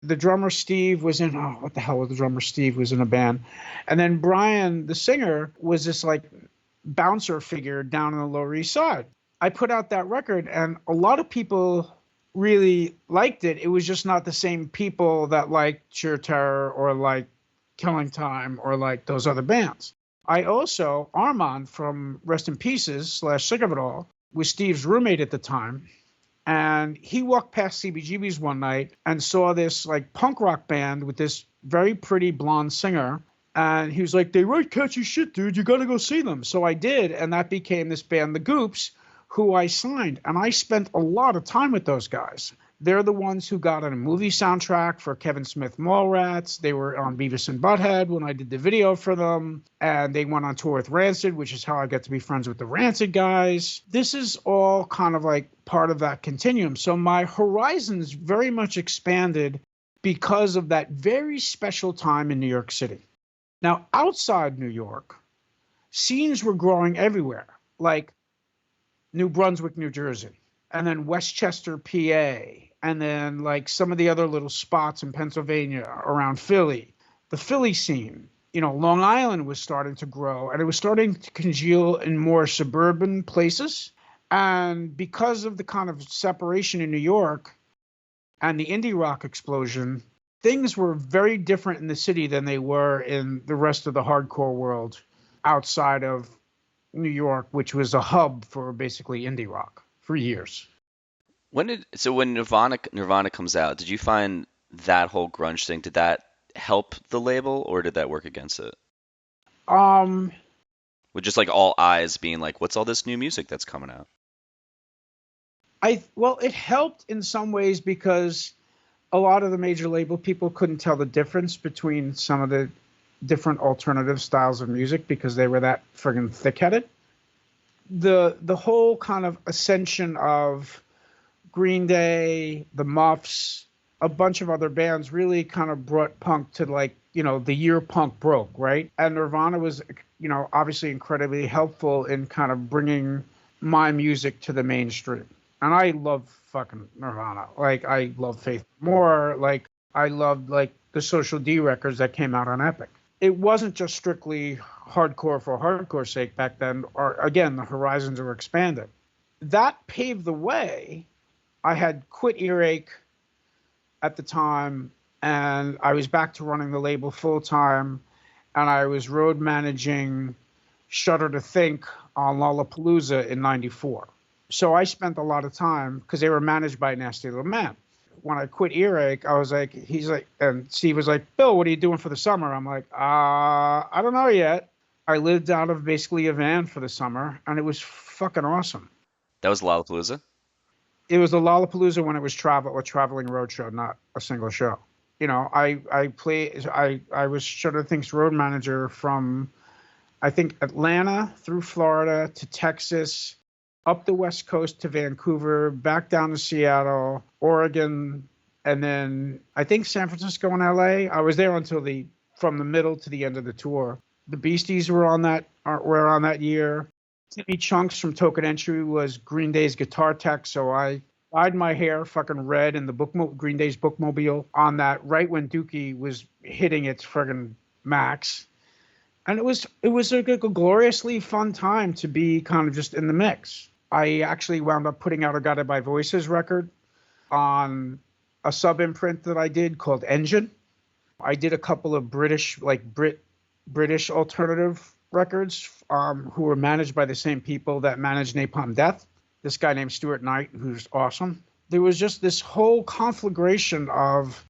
The drummer Steve was in, what the hell was the drummer Steve was in a band. And then Brian, the singer, was this like bouncer figure down on the Lower East Side. I put out that record and a lot of people really liked it. It was just not the same people that liked Sheer Terror or like Killing Time or like those other bands. I also, Armand from Rest in Pieces / Sick of It All, was Steve's roommate at the time. And he walked past CBGB's one night and saw this like punk rock band with this very pretty blonde singer. And he was like, they write catchy shit, dude. You got to go see them. So I did. And that became this band, The Goops, who I signed. And I spent a lot of time with those guys. They're the ones who got on a movie soundtrack for Kevin Smith Mallrats. They were on Beavis and Butthead when I did the video for them. And they went on tour with Rancid, which is how I got to be friends with the Rancid guys. This is all kind of like part of that continuum. So my horizons very much expanded because of that very special time in New York City. Now, outside New York, scenes were growing everywhere, like New Brunswick, New Jersey, and then Westchester, PA, and then like some of the other little spots in Pennsylvania around Philly. The Philly scene, Long Island was starting to grow, and it was starting to congeal in more suburban places. And because of the kind of separation in New York, and the indie rock explosion, things were very different in the city than they were in the rest of the hardcore world outside of New York, which was a hub for basically indie rock for years.
When Nirvana comes out, did you find that whole grunge thing, did that help the label or did that work against it?
Um,
With just like all eyes being like, what's all this new music that's coming out?
well, it helped in some ways because a lot of the major label people couldn't tell the difference between some of the different alternative styles of music because they were that friggin' thick-headed. The whole kind of ascension of Green Day, the Muffs, a bunch of other bands really kind of brought punk to like, the year punk broke, right? And Nirvana was, obviously incredibly helpful in kind of bringing my music to the mainstream. And I love fucking Nirvana. Like, I love Faith More. Like, I loved, like, the Social D records that came out on Epic. It wasn't just strictly hardcore for hardcore's sake back then. Or, again, the horizons were expanded. That paved the way. I had quit Earache at the time, and I was back to running the label full-time, and I was road managing Shudder to Think on Lollapalooza in 94. So I spent a lot of time because they were managed by Nasty Little Man. When I quit Earache, I was like, and Steve was like, Bill, what are you doing for the summer? I'm like, I don't know yet. I lived out of basically a van for the summer, and it was fucking awesome.
That was Lollapalooza?
It was the Lollapalooza when it was a traveling road show, not a single show. I was Shudder to Think's road manager from, I think, Atlanta through Florida to Texas, up the West Coast to Vancouver, back down to Seattle, Oregon, and then I think San Francisco and LA. I was there until from the middle to the end of the tour. The Beasties were on that year. Timmy Chunks from Token Entry was Green Day's guitar tech, so I dyed my hair fucking red in the Green Day's bookmobile on that right when Dookie was hitting its friggin' max. And it was a gloriously fun time to be kind of just in the mix. I actually wound up putting out a Guided by Voices record on a sub-imprint that I did called Engine. I did a couple of British alternative records who were managed by the same people that managed Napalm Death. This guy named Stuart Knight, who's awesome. There was just this whole conflagration of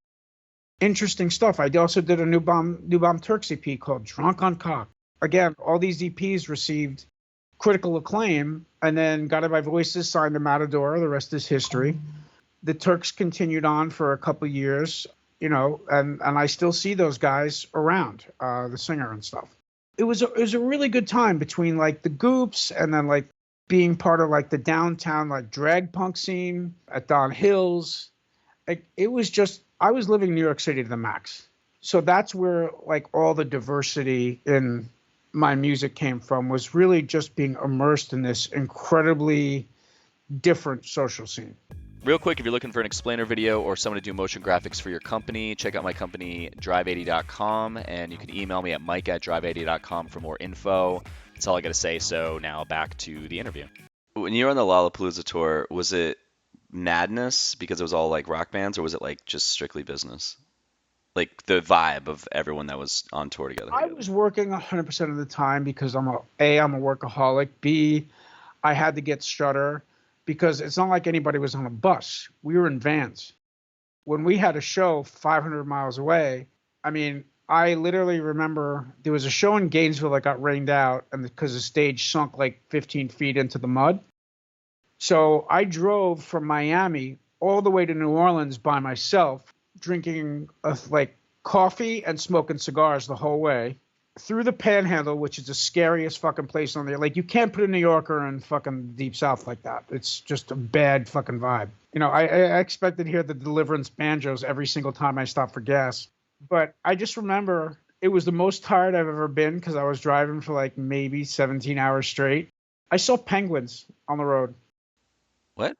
interesting stuff. I also did a New Bomb Turks EP called Drunk on Cock. Again, all these EPs received critical acclaim, and then Guided by Voices signed to Matador. The rest is history. The Turks continued on for a couple years, and I still see those guys around, the singer and stuff. It was a really good time between like the Goops and then like being part of like the downtown like drag punk scene at Don Hills. It was just, I was living New York City to the max. So that's where like all the diversity in my music came from, was really just being immersed in this incredibly different social scene.
Real quick, if you're looking for an explainer video or someone to do motion graphics for your company, check out my company, drive80.com, and you can email me at mike@drive80.com for more info. That's all I got to say. So now back to the interview. When you were on the Lollapalooza tour, was it madness because it was all like rock bands, or was it like just strictly business? Like the vibe of everyone that was on tour together.
I was working 100% of the time because I'm a workaholic. B, I had to get Shudder because it's not like anybody was on a bus. We were in vans. When we had a show 500 miles away, I mean, I literally remember there was a show in Gainesville that got rained out and because the stage sunk like 15 feet into the mud. So I drove from Miami all the way to New Orleans by myself, drinking like coffee and smoking cigars the whole way through the Panhandle, which is the scariest fucking place on there. Like, you can't put a New Yorker in fucking Deep South like that. It's just a bad fucking vibe. I expected to hear the Deliverance banjos every single time I stopped for gas. But I just remember it was the most tired I've ever been because I was driving for like maybe 17 hours straight. I saw penguins on the road.
What?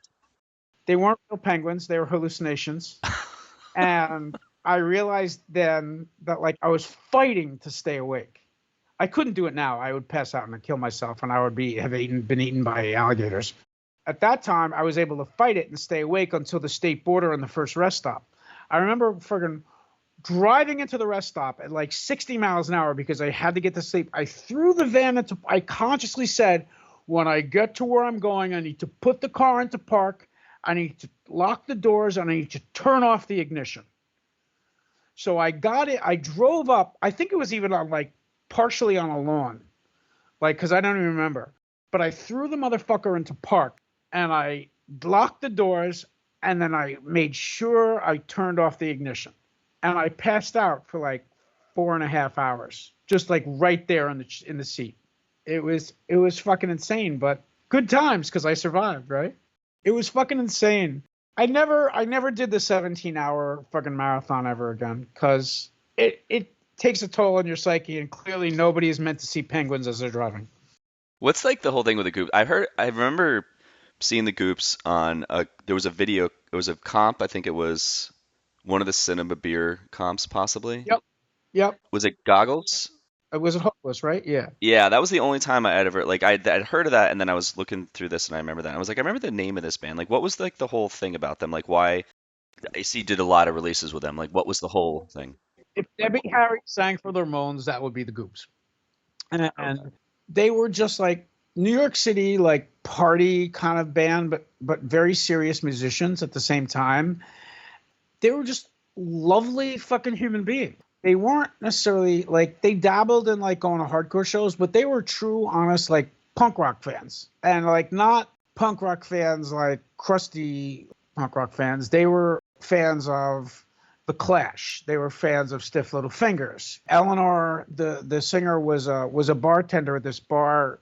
They weren't real penguins. They were hallucinations. And I realized then that like I was fighting to stay awake. I couldn't do it now. I would pass out and I'd kill myself and I would been eaten by alligators. At that time, I was able to fight it and stay awake until the state border and the first rest stop. I remember friggin' driving into the rest stop at like 60 miles an hour because I had to get to sleep. I threw the van into, I consciously said, when I get to where I'm going, I need to put the car into park. I need to lock the doors and I need to turn off the ignition. So I got it. I drove up. I think it was even on like partially on a lawn, like, cause I don't even remember, but I threw the motherfucker into park and I locked the doors and then I made sure I turned off the ignition. And I passed out for like 4.5 hours, just like right there in the seat. It was fucking insane, but good times because I survived, right? It was fucking insane. I never did the 17-hour fucking marathon ever again because it takes a toll on your psyche, and clearly nobody is meant to see penguins as they're driving.
What's like the whole thing with the Goops? I remember seeing the Goops on there was a video, it was a comp, I think it was one of the Cinema Beer comps, possibly.
Yep.
Was it Goggles?
It was hopeless, right? Yeah.
Yeah, that was the only time I had ever like I'd heard of that, and then I was looking through this, and I remember that. I was like, I remember the name of this band. Like, what was like the whole thing about them? Like, why? AC did a lot of releases with them. Like, what was the whole thing?
If Debbie Harry sang for the Ramones, that would be the Goops. And they were just like New York City, like party kind of band, but very serious musicians at the same time. They were just lovely fucking human beings. They weren't necessarily like, they dabbled in like going to hardcore shows, but they were true, honest, like punk rock fans. And like not punk rock fans, like crusty punk rock fans. They were fans of The Clash. They were fans of Stiff Little Fingers. Eleanor, the singer, was a bartender at this bar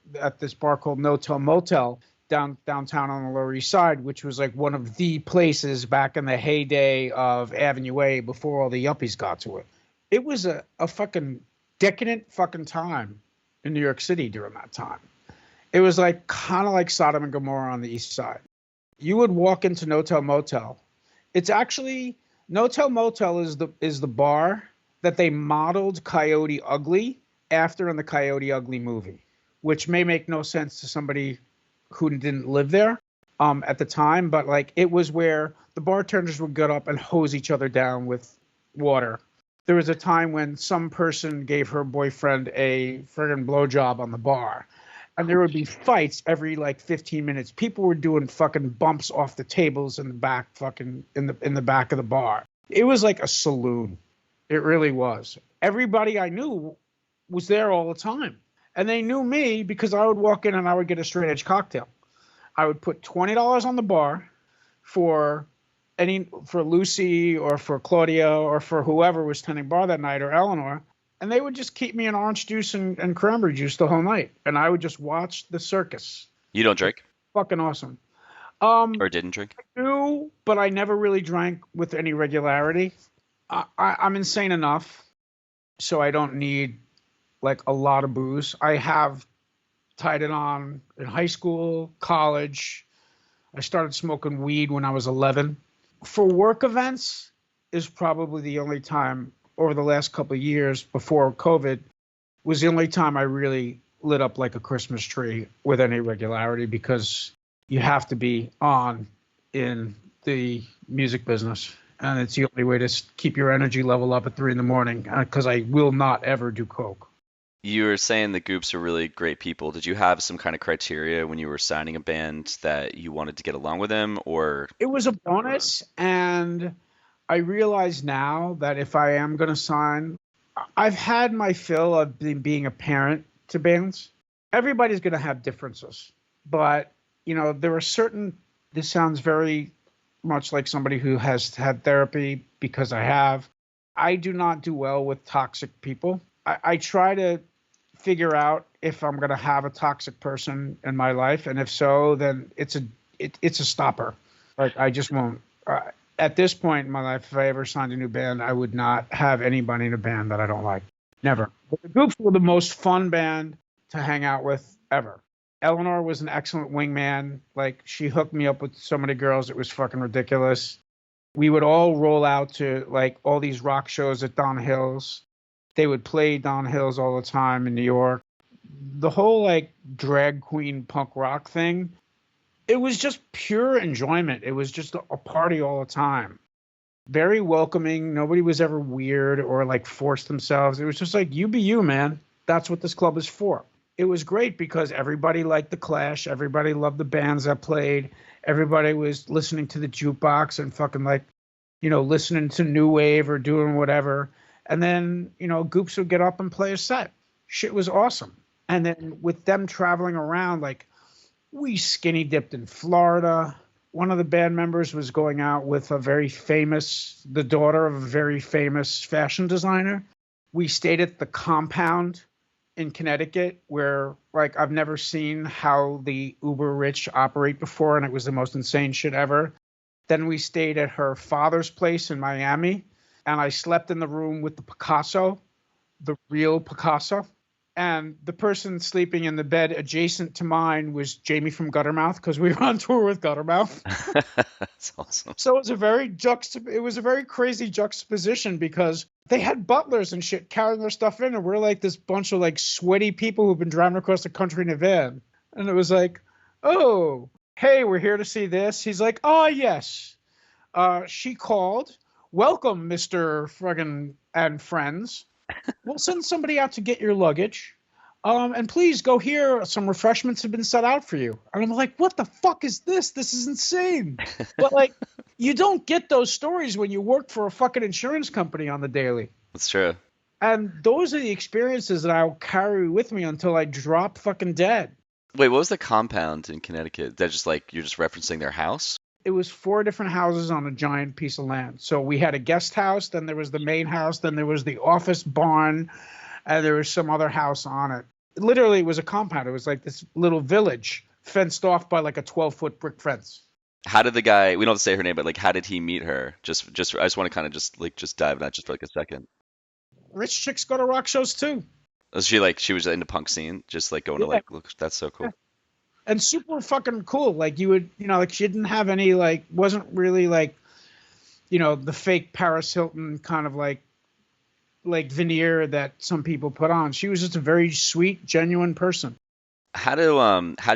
called No Tell Motel downtown on the Lower East Side, which was like one of the places back in the heyday of Avenue A before all the yuppies got to it. It was a fucking decadent fucking time in New York City during that time. It was like kind of like Sodom and Gomorrah on the East Side. You would walk into No Tell Motel. It's actually, No Tell Motel is the bar that they modeled Coyote Ugly after in the Coyote Ugly movie, which may make no sense to somebody who didn't live there at the time, but like it was where the bartenders would get up and hose each other down with water. There was a time when some person gave her boyfriend a friggin' blowjob on the bar, and there would be fights every like 15 minutes. People were doing fucking bumps off the tables in the back, fucking in the back of the bar. It was like a saloon. It really was. Everybody I knew was there all the time. And they knew me because I would walk in and I would get a straight edge cocktail. I would put $20 on the bar for Lucy or for Claudia or for whoever was tending bar that night, or Eleanor, and they would just keep me an orange juice and cranberry juice the whole night, and I would just watch the circus.
You don't drink?
Fucking awesome.
Or didn't drink?
I do, but I never really drank with any regularity. I'm insane enough, so I don't need like a lot of booze. I have tied it on in high school, college. I started smoking weed when I was 11. For work events is probably the only time over the last couple of years before COVID was the only time I really lit up like a Christmas tree with any regularity, because you have to be on in the music business. And it's the only way to keep your energy level up at 3 a.m, because I will not ever do coke.
You were saying the Goops are really great people. Did you have some kind of criteria when you were signing a band that you wanted to get along with them, or?
It was a bonus, and I realize now that if I am going to sign, I've had my fill of being a parent to bands. Everybody's going to have differences, but there are certain. This sounds very much like somebody who has had therapy, because I have. I do not do well with toxic people. I try to figure out if I'm going to have a toxic person in my life, and if so, then it's a stopper. Like, I just won't. At this point in my life, if I ever signed a new band, I would not have anybody in a band that I don't like. Never. But the Goops were the most fun band to hang out with ever. Eleanor was an excellent wingman. Like, she hooked me up with so many girls, it was fucking ridiculous. We would all roll out to like all these rock shows at Don Hills. They would play Don Hills all the time in New York. The whole like drag queen punk rock thing It was just pure enjoyment. It was just a party all the time. Very welcoming. Nobody was ever weird or like forced themselves. It was just like, you be you, man. That's what this club is for. It was great because everybody liked the Clash. Everybody loved the bands that played. Everybody was listening to the jukebox and fucking like, listening to new wave or doing whatever. And then, Goops would get up and play a set. Shit was awesome. And then with them traveling around, like, we skinny dipped in Florida. One of the band members was going out with the daughter of a very famous fashion designer. We stayed at the Compound in Connecticut, where like I've never seen how the uber rich operate before, and it was the most insane shit ever. Then we stayed at her father's place in Miami, and I slept in the room with the Picasso, the real Picasso. And the person sleeping in the bed adjacent to mine was Jamie from Guttermouth, because we were on tour with Guttermouth.
That's awesome.
So it was a very crazy juxtaposition, because they had butlers and shit carrying their stuff in, and we're like this bunch of like sweaty people who've been driving across the country in a van. And it was like, oh, hey, we're here to see this. He's like, oh, yes. She called. Welcome, Mr. Friggin' and friends. We'll send somebody out to get your luggage. And please go here. Some refreshments have been set out for you. And I'm like, what the fuck is this? This is insane. But like, you don't get those stories when you work for a fucking insurance company on the daily.
That's true.
And those are the experiences that I'll carry with me until I drop fucking dead.
Wait, what was the Compound in Connecticut? That just like, you're just referencing their house?
It was 4 different houses on a giant piece of land. So we had a guest house, then there was the main house, then there was the office barn, and there was some other house on it. Literally, it was a compound. It was like this little village fenced off by like a 12-foot brick fence.
How did the guy, we don't have to say her name, but like, how did he meet her? I just want to kind of just dive in that just for like a second.
Rich chicks go to rock shows too.
Was she like, she was in the punk scene, just like going to like, look, that's so cool.
Yeah. And super fucking cool. Like you would, like she didn't have any, like, wasn't really like, the fake Paris Hilton kind of like veneer that some people put on. She was just a very sweet, genuine person.
How do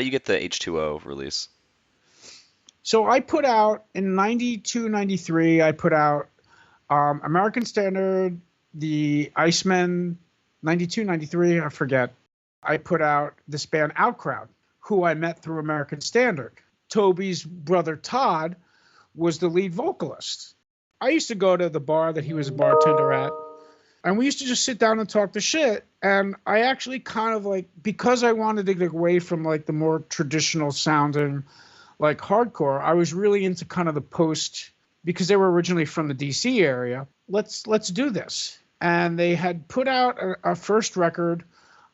you get the H2O release?
So I put out in 92, 93, I put out American Standard, the Icemen, 92, 93, I forget. I put out this band Outcrowd, who I met through American Standard. Toby's brother Todd was the lead vocalist. I used to go to the bar that he was a bartender at, and we used to just sit down and talk the shit. And I actually kind of like, because I wanted to get away from like the more traditional sounding like hardcore, I was really into kind of the post, because they were originally from the DC area. Let's do this. And they had put out a first record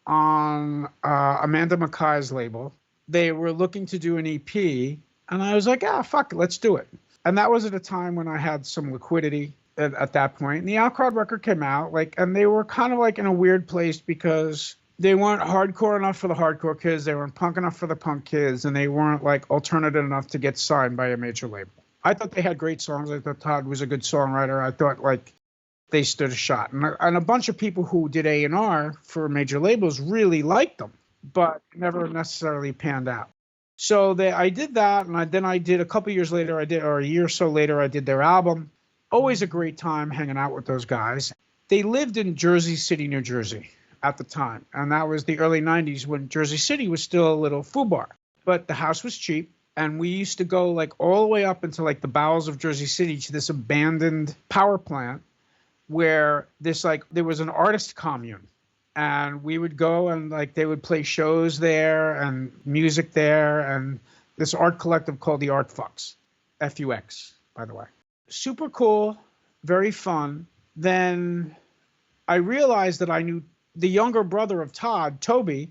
on Amanda Mackay's label. They were looking to do an EP, and I was like, fuck it, let's do it. And that was at a time when I had some liquidity at that point. And the Outcrowd record came out, and they were kind of like in a weird place, because they weren't hardcore enough for the hardcore kids, they weren't punk enough for the punk kids, and they weren't like alternative enough to get signed by a major label. I thought they had great songs. I thought Todd was a good songwriter. I thought like they stood a shot. And a bunch of people who did A&R for major labels really liked them, but never necessarily panned out. So I did that, and then I did a couple years later, or a year or so later, I did their album. Always a great time hanging out with those guys. They lived in Jersey City, New Jersey at the time, and that was the early 90s when Jersey City was still a little foobar. But the house was cheap, and we used to go like all the way up into like the bowels of Jersey City to this abandoned power plant where there was an artist commune. And we would go and like they would play shows there and music there, and this art collective called the Art Fucks, F-U-X, by the way. Super cool, very fun. Then I realized that I knew the younger brother of Todd, Toby,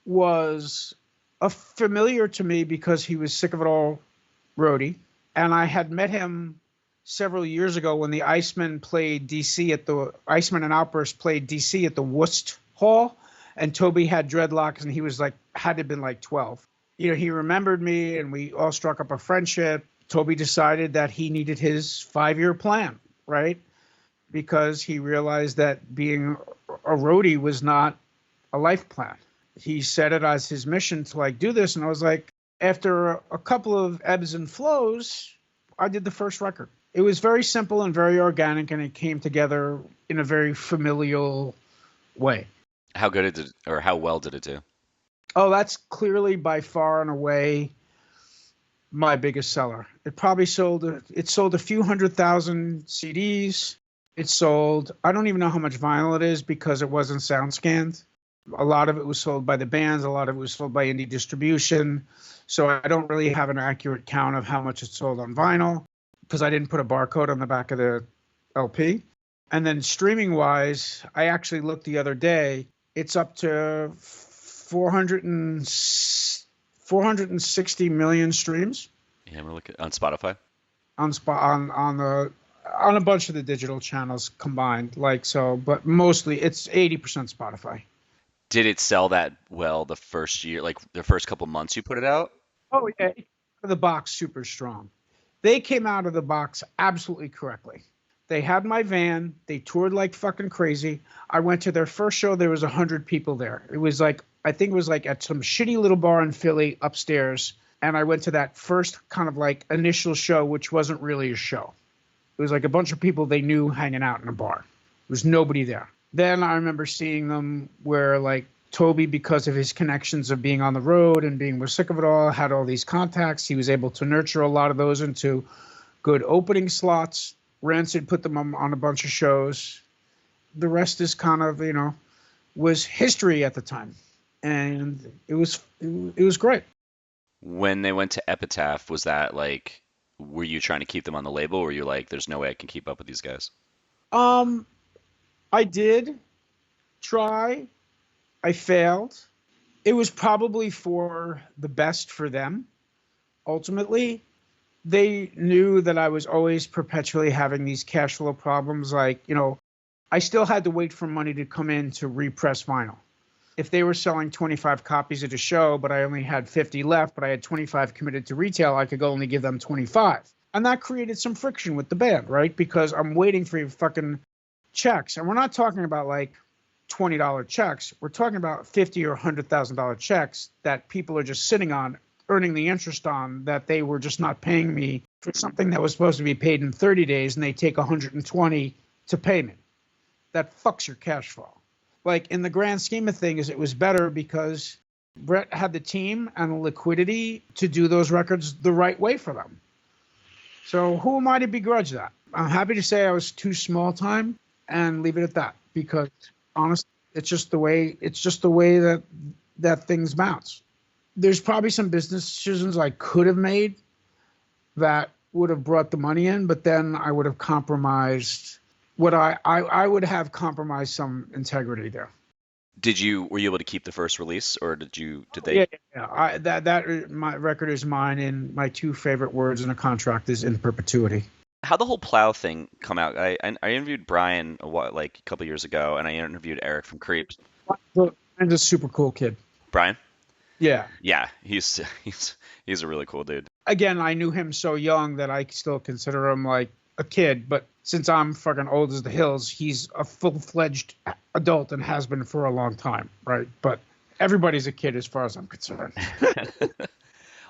was a familiar to me because he was Sick of It All roadie. And I had met him several years ago when the Icemen and Outburst played DC at the Worcester Hall, and Toby had dreadlocks, and he was like, had to have been like 12. He remembered me, and we all struck up a friendship. Toby decided that he needed his 5-year plan, right? Because he realized that being a roadie was not a life plan. He set it as his mission to like do this, and I was like, After a couple of ebbs and flows, I did the first record. It was very simple and very organic, and it came together in a very familial way.
How good did it, or how well did it do?
Oh, that's clearly by far and away my biggest seller. It sold a few 100,000 CDs. It sold, I don't even know how much vinyl it is because it wasn't sound scanned. A lot of it was sold by the bands. A lot of it was sold by indie distribution. So I don't really have an accurate count of how much it sold on vinyl because I didn't put a barcode on the back of the LP. And then streaming wise, I actually looked the other day. It's up to 460 million streams.
Yeah, I'm gonna look at on Spotify.
On a bunch of the digital channels combined, but mostly it's 80% Spotify.
Did it sell that well the first year, like the first couple months you put it out?
Oh yeah, the box super strong. They came out of the box absolutely correctly. They had my van. They toured like fucking crazy. I went to their first show. There was 100 people there. It was like, I think it was like at some shitty little bar in Philly upstairs. And I went to that first kind of like initial show, which wasn't really a show. It was like a bunch of people they knew hanging out in a bar. There was nobody there. Then I remember seeing them where like Toby, because of his connections of being on the road and being sick of it all, had all these contacts. He was able to nurture a lot of those into good opening slots. Rancid put them on a bunch of shows. The rest is kind of, was history at the time. And it was great.
When they went to Epitaph, was that like, were you trying to keep them on the label, or were you like, there's no way I can keep up with these guys?
I did try. I failed. It was probably for the best for them. Ultimately, they knew that I was always perpetually having these cash flow problems. Like, I still had to wait for money to come in to repress vinyl. If they were selling 25 copies at a show, but I only had 50 left, but I had 25 committed to retail, I could only give them 25. And that created some friction with the band, right? Because I'm waiting for your fucking checks. And we're not talking about like $20 checks. We're talking about $50,000 or $100,000 checks that people are just sitting on, earning the interest on, that they were just not paying me for something that was supposed to be paid in 30 days, and they take 120 to payment. That fucks your cash flow. Like, in the grand scheme of things, it was better because Brett had the team and the liquidity to do those records the right way for them. So who am I to begrudge that? I'm happy to say I was too small time and leave it at that, because honestly, it's just the way that things bounce. There's probably some business decisions I could have made that would have brought the money in, but then I would have compromised I would have compromised some integrity there.
Were you able to keep the first release, or did they?
Yeah. That my record is mine, and my two favorite words in a contract is in perpetuity.
How'd the whole Plow thing come out? I interviewed Brian a couple years ago, and I interviewed Eric from Creeps.
Brian's a super cool kid.
Brian?
Yeah.
Yeah, he's a really cool dude.
Again, I knew him so young that I still consider him like a kid, but since I'm fucking old as the hills, he's a full-fledged adult and has been for a long time, right? But everybody's a kid as far as I'm concerned.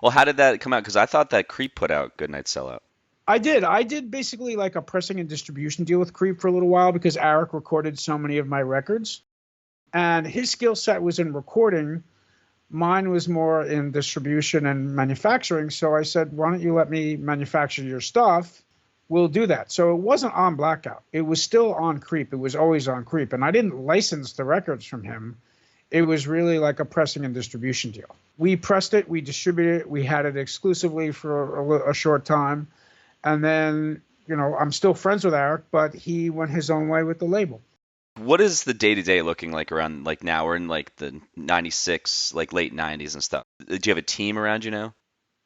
Well, how did that come out? Because I thought that Creep put out Goodnight Sellout.
I did basically like a pressing and distribution deal with Creep for a little while because Eric recorded so many of my records. And his skill set was in recording. Mine was more in distribution and manufacturing. So I said, why don't you let me manufacture your stuff? We'll do that. So it wasn't on Blackout. It was still on Creep. It was always on Creep. And I didn't license the records from him. It was really like a pressing and distribution deal. We pressed it. We distributed it. We had it exclusively for a short time. And then, I'm still friends with Eric, but he went his own way with the label.
What is the day-to-day looking like around, like now we're in like the 96, like late 90s and stuff? Do you have a team around you now?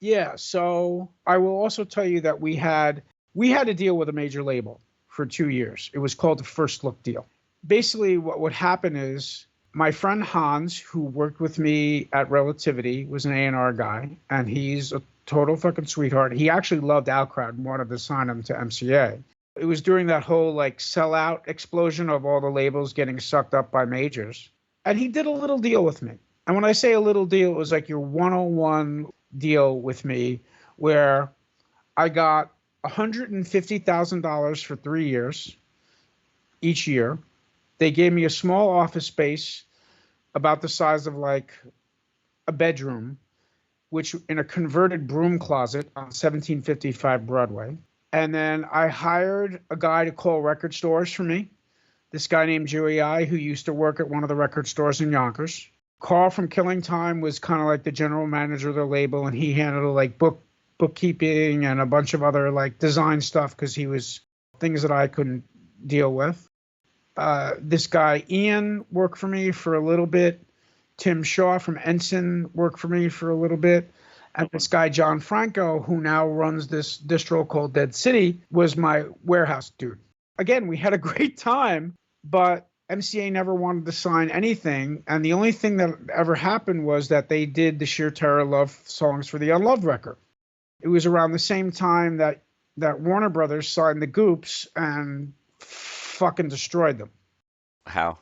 Yeah. So I will also tell you that we had a deal with a major label for 2 years. It was called the First Look deal. Basically, what would happen is my friend Hans, who worked with me at Relativity, was an A&R guy, and he's a total fucking sweetheart. He actually loved Outcrowd and wanted to sign him to MCA. It was during that whole like sellout explosion of all the labels getting sucked up by majors. And he did a little deal with me. And when I say a little deal, it was like your 101 deal with me where I got $150,000 for 3 years each year. They gave me a small office space about the size of like a bedroom, which in a converted broom closet on 1755 Broadway. And then I hired a guy to call record stores for me. This guy named Joey I, who used to work at one of the record stores in Yonkers. Carl from Killing Time was kind of like the general manager of the label, and he handled like bookkeeping and a bunch of other like design stuff because he was things that I couldn't deal with. This guy Ian worked for me for a little bit. Tim Shaw from Ensign worked for me for a little bit. And this guy John Franco, who now runs this distro called Dead City, was my warehouse dude. Again, we had a great time, but MCA never wanted to sign anything. And the only thing that ever happened was that they did the Sheer Terror love songs for the Unloved record. It was around the same time that Warner Brothers signed the Goops and fucking destroyed them.
How?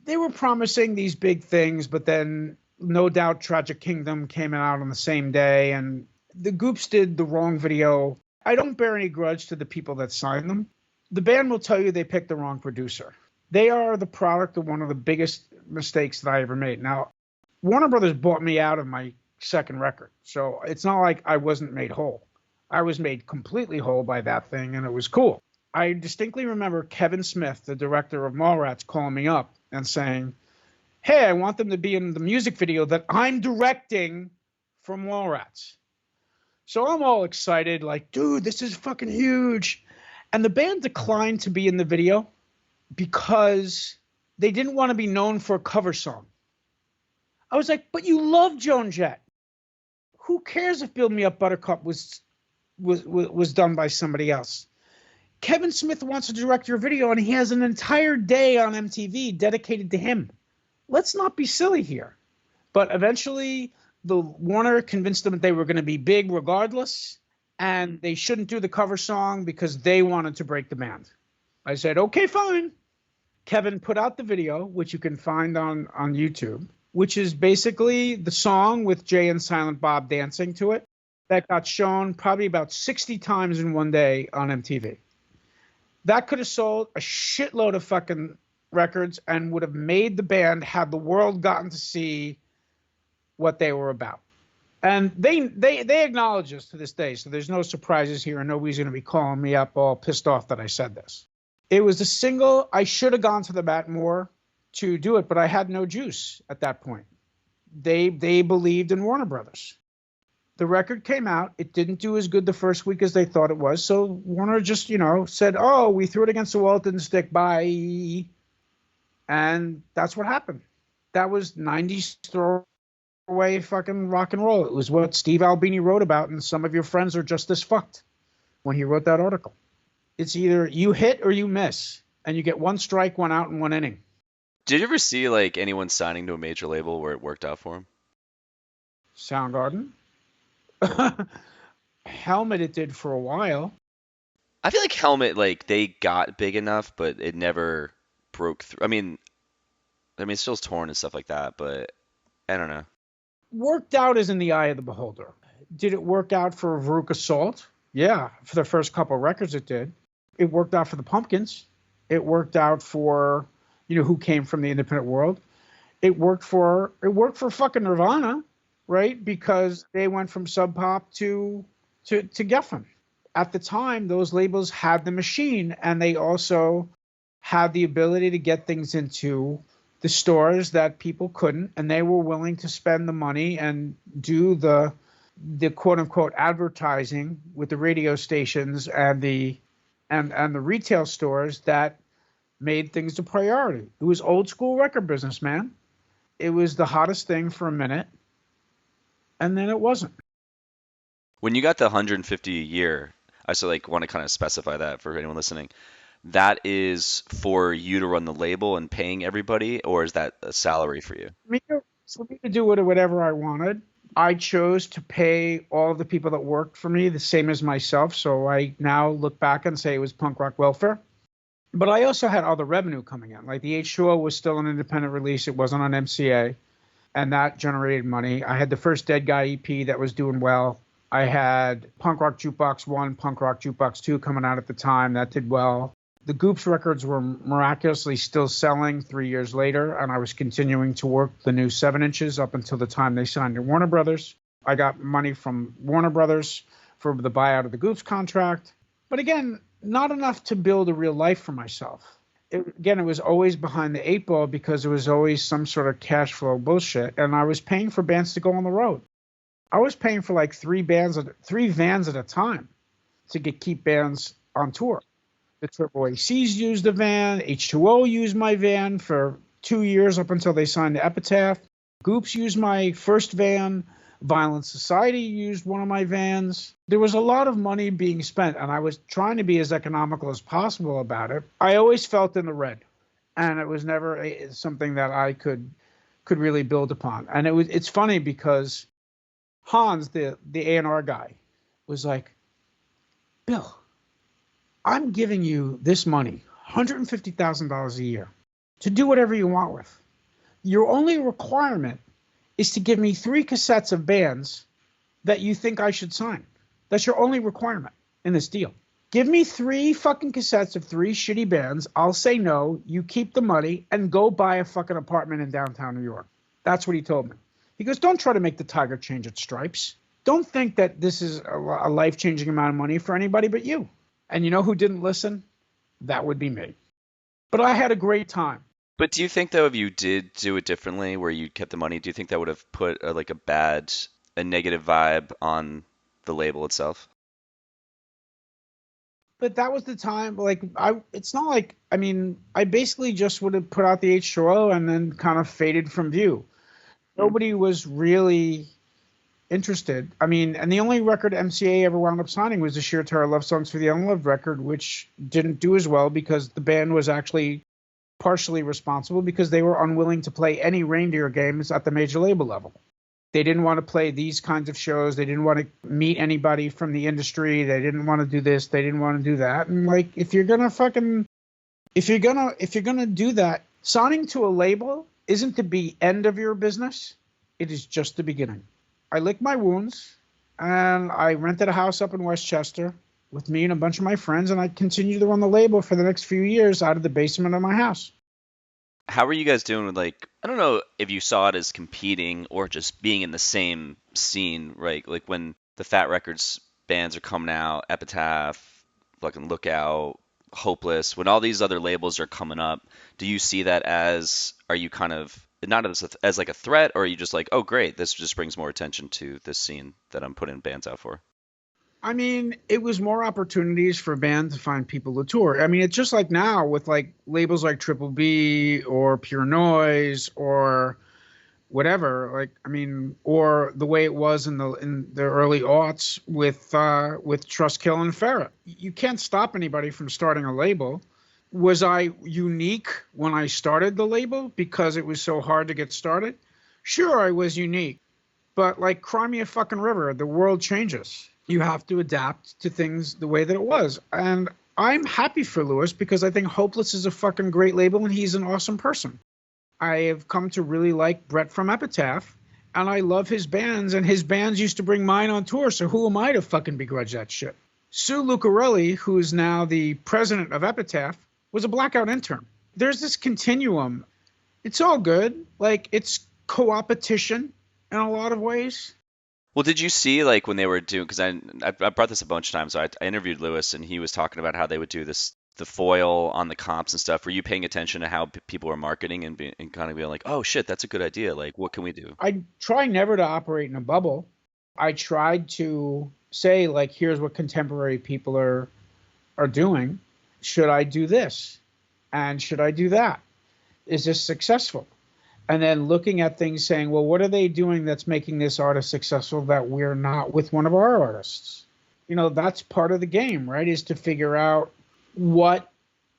They were promising these big things, but then No Doubt Tragic Kingdom came out on the same day, and the Goops did the wrong video. I don't bear any grudge to the people that signed them. The band will tell you they picked the wrong producer. They are the product of one of the biggest mistakes that I ever made. Now, Warner Brothers bought me out of my second record, so it's not like I wasn't made whole. I was made completely whole by that thing, and it was cool. I distinctly remember Kevin Smith, the director of Mallrats, calling me up and saying, hey, I want them to be in the music video that I'm directing for Mallrats. So I'm all excited, like, dude, this is fucking huge. And the band declined to be in the video because they didn't want to be known for a cover song. I was like, but you love Joan Jett. Who cares if Build Me Up Buttercup was done by somebody else? Kevin Smith wants to direct your video, and he has an entire day on MTV dedicated to him. Let's not be silly here. But eventually, the Warner convinced them that they were going to be big regardless, and they shouldn't do the cover song because they wanted to break the band. I said, okay, fine. Kevin put out the video, which you can find on YouTube, which is basically the song with Jay and Silent Bob dancing to it that got shown probably about 60 times in one day on MTV. That could have sold a shitload of fucking records and would have made the band, had the world gotten to see what they were about. And they acknowledge this to this day, so there's no surprises here, and nobody's going to be calling me up all pissed off that I said this. It was a single. I should have gone to the mat more to do it, but I had no juice at that point. They believed in Warner Brothers. The record came out. It didn't do as good the first week as they thought it was, so Warner just, said, oh, we threw it against the wall, it didn't stick, bye. And that's what happened. That was 90s throwaway fucking rock and roll. It was what Steve Albini wrote about, and some of your friends are just as fucked when he wrote that article. It's either you hit or you miss, and you get one strike, one out, and one inning.
Did you ever see like anyone signing to a major label where it worked out for him?
Soundgarden. Helmet, it did for a while.
I feel like Helmet, like they got big enough, but it never broke through. I mean, it's still torn and stuff like that, but I don't know.
Worked out is in the eye of the beholder. Did it work out for Veruca Salt? Yeah, for the first couple of records it did. It worked out for the Pumpkins. It worked out for, who came from the independent world. It worked for fucking Nirvana, right? Because they went from Sub Pop to Geffen. At the time, those labels had the machine, and they also had the ability to get things into the stores that people couldn't, and they were willing to spend the money and do the quote unquote advertising with the radio stations and the retail stores that made things a priority. It was old school record business, man. It was the hottest thing for a minute, and then it wasn't.
When you got the 150 a year, I still want to kind of specify that for anyone listening. That is for you to run the label and paying everybody, or is that a salary for you?
For me to do whatever I wanted. I chose to pay all of the people that worked for me the same as myself, so I now look back and say it was punk rock welfare. But I also had other revenue coming in. Like the H2O was still an independent release. It wasn't on MCA. and that generated money. I had the first Dead Guy EP that was doing well. I had Punk Rock Jukebox 1, Punk Rock Jukebox 2 coming out at the time. That did well. The Goops records were miraculously still selling 3 years later, and I was continuing to work the new 7 inches up until the time they signed to Warner Brothers. I got money from Warner Brothers for the buyout of the Goops contract. But again, not enough to build a real life for myself. It was always behind the 8 ball because there was always some sort of cash flow bullshit, and I was paying for bands to go on the road. I was paying for like 3 vans at a time to keep bands on tour. The Triple ACs used the van. H2O used my van for 2 years up until they signed to Epitaph. Goops used my first van. Violent Society used one of my vans. There was a lot of money being spent, and I was trying to be as economical as possible about it. I always felt in the red, and it was never something that I could really build upon. And it's funny because Hans, the A&R guy, was like, Bill, I'm giving you this money, $150,000 a year, to do whatever you want with. Your only requirement is to give me 3 cassettes of bands that you think I should sign. That's your only requirement in this deal. Give me 3 fucking cassettes of 3 shitty bands. I'll say no. You keep the money and go buy a fucking apartment in downtown New York. That's what he told me. He goes, don't try to make the Tiger change its stripes. Don't think that this is a life-changing amount of money for anybody but you. And you know who didn't listen? That would be me. But I had a great time.
But do you think, though, if you did do it differently, where you kept the money, do you think that would have put a negative vibe on the label itself?
But that was the time, it's not like, I basically just would have put out the H2O and then kind of faded from view. Nobody was really interested. And the only record MCA ever wound up signing was the Sheer Terror Love Songs for the Unloved record, which didn't do as well because the band was actually partially responsible because they were unwilling to play any reindeer games at the major label level. They didn't want to play these kinds of shows. They didn't want to meet anybody from the industry. They didn't want to do this. They didn't want to do that. And if you're gonna do that, signing to a label isn't the end of your business. It is just the beginning. I licked my wounds and I rented a house up in Westchester with me and a bunch of my friends, and I continued to run the label for the next few years out of the basement of my house.
How were you guys doing with, I don't know if you saw it as competing or just being in the same scene, right? Like when the Fat Records bands are coming out, Epitaph, fucking Lookout, Hopeless, when all these other labels are coming up, do you see that are you kind of, not as like a threat, or are you just like, oh great, this just brings more attention to this scene that I'm putting bands out for?
It was more opportunities for bands to find people to tour. It's just like now with labels like Triple B or Pure Noise or whatever. Or the way it was in the early aughts with Trustkill and Ferret. You can't stop anybody from starting a label. Was I unique when I started the label because it was so hard to get started? Sure, I was unique. But cry me a fucking river, the world changes. You have to adapt to things the way that it was. And I'm happy for Lewis because I think Hopeless is a fucking great label and he's an awesome person. I have come to really like Brett from Epitaph, and I love his bands, and his bands used to bring mine on tour, so who am I to fucking begrudge that shit? Sue Lucarelli, who is now the president of Epitaph, was a Blackout intern. There's this continuum. It's all good. It's co-opetition in a lot of ways.
Well, did you see when they were doing, because I brought this a bunch of times, so I interviewed Lewis and he was talking about how they would do the foil on the comps and stuff. Were you paying attention to how people were marketing and kind of being like, oh shit, that's a good idea. What can we do?
I try never to operate in a bubble. I tried to say here's what contemporary people are doing. Should I do this? And should I do that? Is this successful? And then looking at things saying, well, what are they doing that's making this artist successful that we're not with one of our artists? That's part of the game, right? Is to figure out what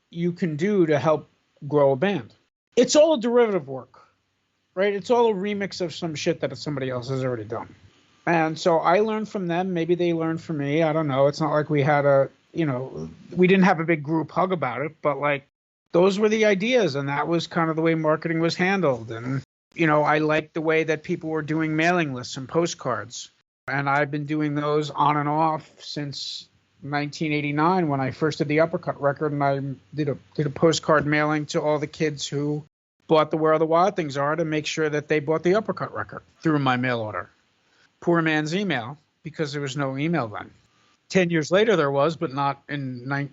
you can do to help grow a band. It's all a derivative work, right? It's all a remix of some shit that somebody else has already done. And so I learned from them. Maybe they learned from me. I don't know. It's not like we had we didn't have a big group hug about it, but those were the ideas, and that was kind of the way marketing was handled. And I liked the way that people were doing mailing lists and postcards. And I've been doing those on and off since 1989 when I first did the Uppercut record, and I did a postcard mailing to all the kids who bought the Where the Wild Things Are to make sure that they bought the Uppercut record through my mail order. Poor man's email, because there was no email then. 10 years later there was, but not in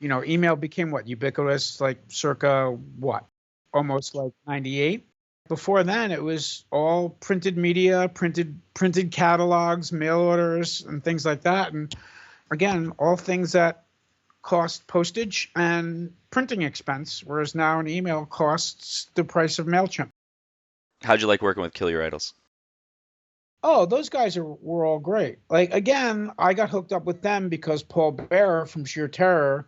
email became what, ubiquitous, like circa what, almost like 98. Before then it was all printed media, printed catalogs, mail orders, and things like that. And again, all things that cost postage and printing expense, whereas now an email costs the price of MailChimp.
How'd you like working with Kill Your Idols?
Oh, those guys were all great. Like, again, I got hooked up with them because Paul Bearer from Sheer Terror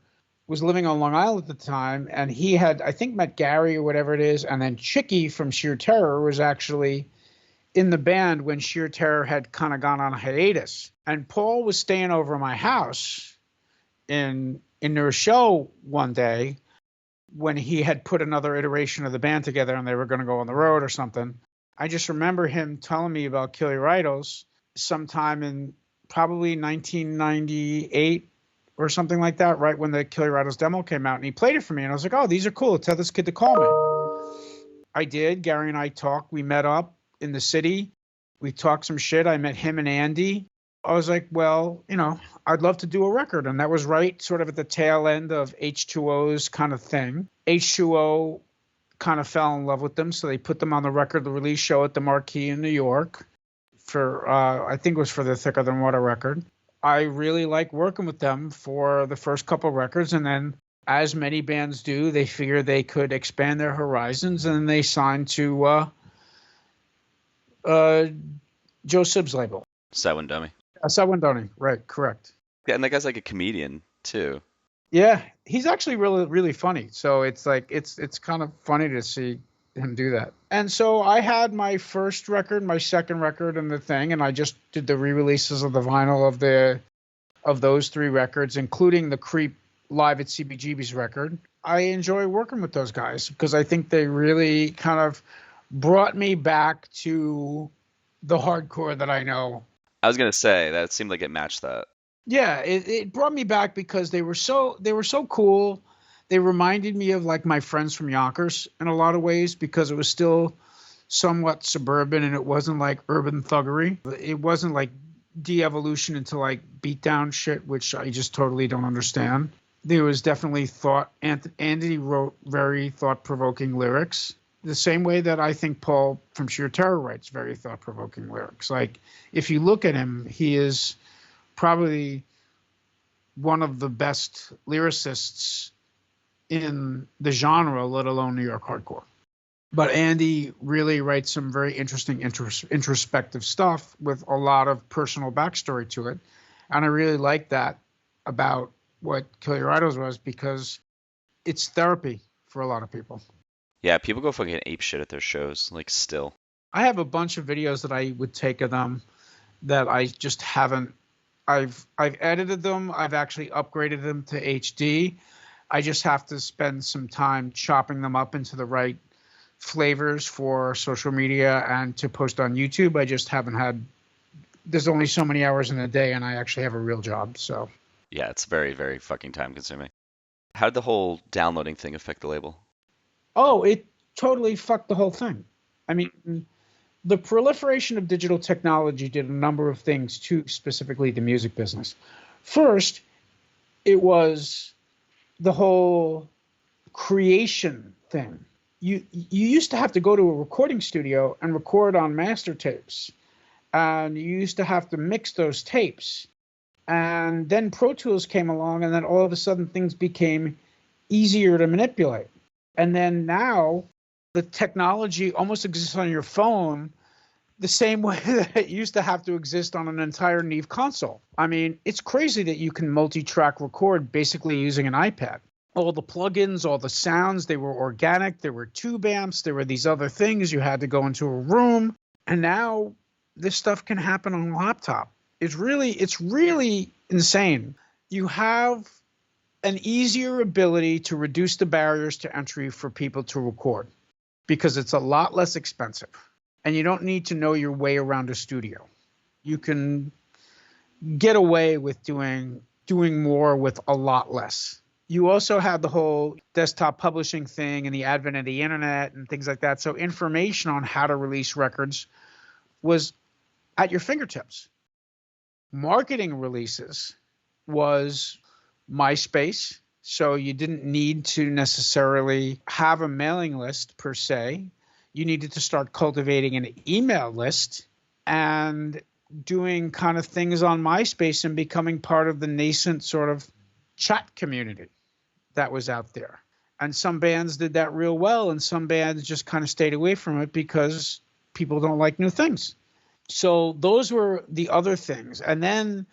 was living on Long Island at the time, and he had, I think, met Gary or whatever it is, and then Chicky from Sheer Terror was actually in the band when Sheer Terror had kind of gone on hiatus. And Paul was staying over at my house in their show one day when he had put another iteration of the band together and they were going to go on the road or something. I just remember him telling me about Kill Your Idols sometime in probably 1998 or something like that, right when the Kill Your Idols demo came out. And he played it for me, and I was like, oh, these are cool. Tell this kid to call me. I did. Gary and I talked. We met up in the city. We talked some shit. I met him and Andy. I was like, well, I'd love to do a record. And that was right sort of at the tail end of H2O's kind of thing. H2O kind of fell in love with them, so they put them on the record, the release show at the Marquee in New York for, I think it was for the Thicker Than Water record. I really liked working with them for the first couple records, and then, as many bands do, they figured they could expand their horizons, and they signed to Joe Sibb's label.
Sidewind Dummy.
Sidewind Dummy, right, correct.
Yeah, and that guy's like a comedian, too.
Yeah, he's actually really, really funny. So it's like it's kind of funny to see him do that. And so I had my first record, my second record, and the thing, and I just did the re-releases of the vinyl of those three records, including the Creep Live at CBGB's record. I enjoy working with those guys because I think they really kind of brought me back to the hardcore that I know.
I was gonna say that seemed like it matched that.
Yeah, it brought me back because they were so cool. They reminded me of like my friends from Yonkers in a lot of ways because it was still somewhat suburban and it wasn't like urban thuggery. It wasn't like de-evolution into like beatdown shit, which I just totally don't understand. There was definitely thought. Andy wrote very thought-provoking lyrics, the same way that I think Paul from Sheer Terror writes very thought-provoking lyrics. Like, if you look at him, he is probably one of the best lyricists in the genre, let alone New York hardcore. But Andy really writes some very interesting introspective stuff with a lot of personal backstory to it. And I really like that about what Kill Your Idols was because it's therapy for a lot of people.
Yeah, people go fucking ape shit at their shows, like still.
I have a bunch of videos that I would take of them that I just haven't. I've edited them. I've actually upgraded them to HD. I just have to spend some time chopping them up into the right flavors for social media and to post on YouTube. I just haven't had. There's only so many hours in a day, and I actually have a real job. So.
Yeah, it's very, very fucking time consuming. How did the whole downloading thing affect the label?
Oh, it totally fucked the whole thing. I mean, the proliferation of digital technology did a number of things to specifically the music business. First, it was the whole creation thing. You used to have to go to a recording studio and record on master tapes. And you used to have to mix those tapes. And then Pro Tools came along, and then all of a sudden things became easier to manipulate. And then now the technology almost exists on your phone the same way that it used to have to exist on an entire Neve console. I mean, it's crazy that you can multi-track record basically using an iPad. All the plugins, all the sounds, they were organic. There were tube amps. There were these other things. You had to go into a room. And now this stuff can happen on a laptop. It's really insane. You have an easier ability to reduce the barriers to entry for people to record because it's a lot less expensive. And you don't need to know your way around a studio. You can get away with doing more with a lot less. You also have the whole desktop publishing thing and the advent of the internet and things like that. So information on how to release records was at your fingertips. Marketing releases was MySpace. So you didn't need to necessarily have a mailing list per se. You needed to start cultivating an email list and doing kind of things on MySpace and becoming part of the nascent sort of chat community that was out there. And some bands did that real well, and some bands just kind of stayed away from it because people don't like new things. So those were the other things. And then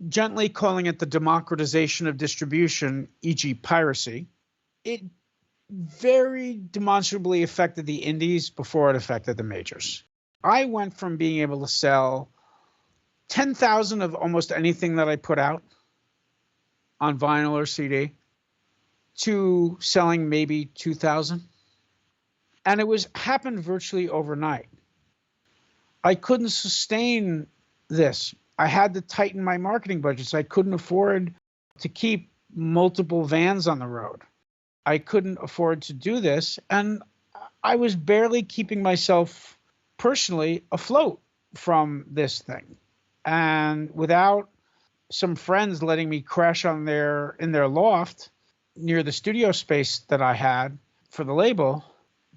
gently calling it the democratization of distribution, e.g. piracy, it very demonstrably affected the indies before it affected the majors. I went from being able to sell 10,000 of almost anything that I put out on vinyl or CD to selling maybe 2,000. And it happened virtually overnight. I couldn't sustain this. I had to tighten my marketing budgets. I couldn't afford to keep multiple vans on the road. I couldn't afford to do this. And I was barely keeping myself personally afloat from this thing. And without some friends letting me crash in their loft near the studio space that I had for the label,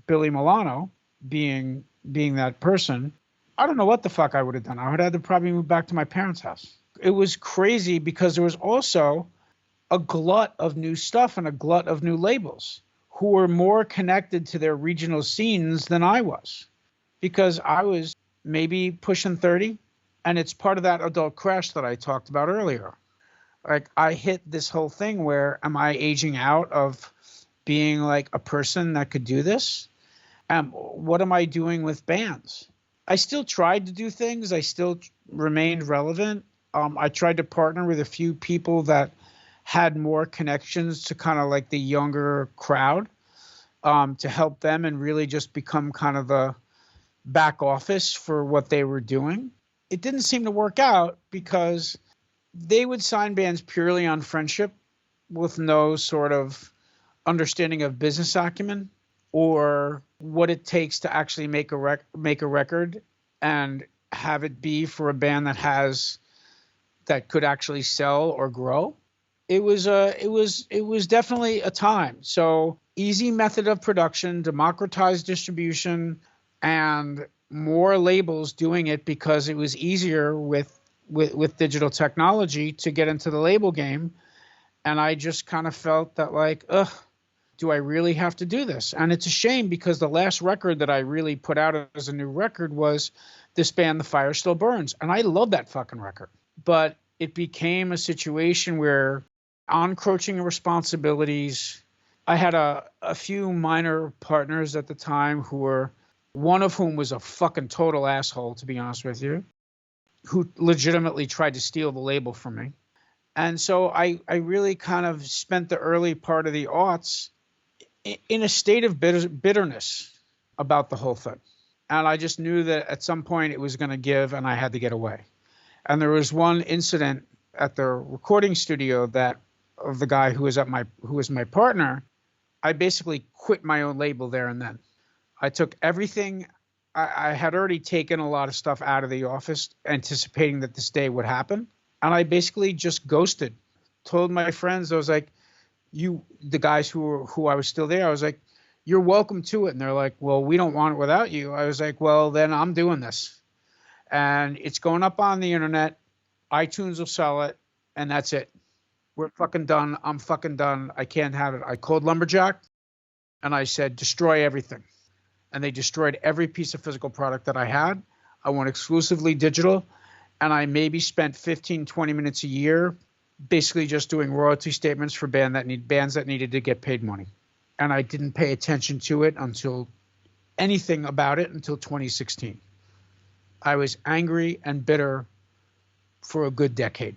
Billy Milano being that person, I don't know what the fuck I would have done. I would have had to probably move back to my parents' house. It was crazy because there was also a glut of new stuff and a glut of new labels who were more connected to their regional scenes than I was, because I was maybe pushing 30. And it's part of that adult crash that I talked about earlier. Like, I hit this whole thing where, am I aging out of being like a person that could do this? What am I doing with bands? I still tried to do things. I still remained relevant. I tried to partner with a few people that had more connections to kind of like the younger crowd, to help them and really just become kind of the back office for what they were doing. It didn't seem to work out because they would sign bands purely on friendship with no sort of understanding of business acumen or what it takes to actually make a record and have it be for a band that could actually sell or grow. It was definitely a time. So easy method of production, democratized distribution, and more labels doing it because it was easier with digital technology to get into the label game. And I just kind of felt that like, do I really have to do this? And it's a shame because the last record that I really put out as a new record was this band, The Fire Still Burns. And I love that fucking record. But it became a situation where encroaching responsibilities. I had a few minor partners at the time one of whom was a fucking total asshole, to be honest with you, who legitimately tried to steal the label from me. And so I really kind of spent the early part of the aughts in a state of bitterness about the whole thing. And I just knew that at some point it was going to give and I had to get away. And there was one incident at the recording studio of the guy who was my partner. I basically quit my own label there and then. I took everything. I had already taken a lot of stuff out of the office, anticipating that this day would happen. And I basically just ghosted. Told my friends, I was like, the guys who I was still there, I was like, you're welcome to it. And they're like, well, we don't want it without you. I was like, well, then I'm doing this. And it's going up on the internet. iTunes will sell it. And that's it. We're fucking done. I'm fucking done. I can't have it. I called Lumberjack and I said, destroy everything. And they destroyed every piece of physical product that I had. I went exclusively digital. And I maybe spent 15, 20 minutes a year basically just doing royalty statements for bands that needed to get paid money. And I didn't pay attention to it anything about it until 2016. I was angry and bitter for a good decade.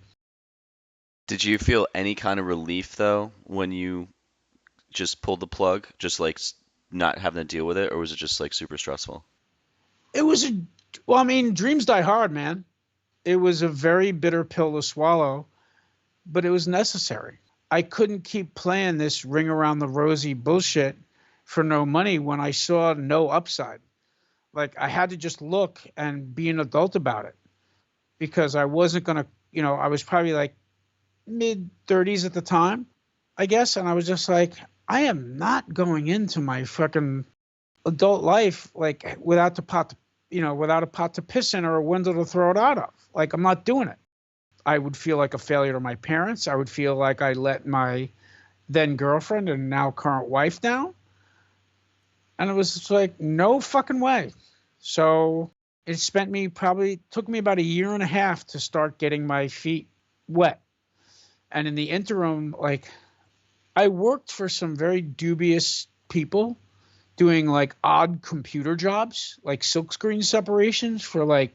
Did you feel any kind of relief, though, when you just pulled the plug? Just like not having to deal with it, or was it just like super stressful?
It was well, I mean, dreams die hard, man. It was a very bitter pill to swallow, but it was necessary. I couldn't keep playing this ring around the rosy bullshit for no money when I saw no upside. Like I had to just look and be an adult about it because I wasn't going to, I was probably like mid 30s at the time, I guess. And I was just like, I am not going into my fucking adult life like without the pot, without a pot to piss in or a window to throw it out of. Like I'm not doing it. I would feel like a failure to my parents. I would feel like I let my then girlfriend and now current wife down. And it was just like, no fucking way. So it took me about a year and a half to start getting my feet wet. And in the interim, like I worked for some very dubious people doing like odd computer jobs, like silkscreen separations for like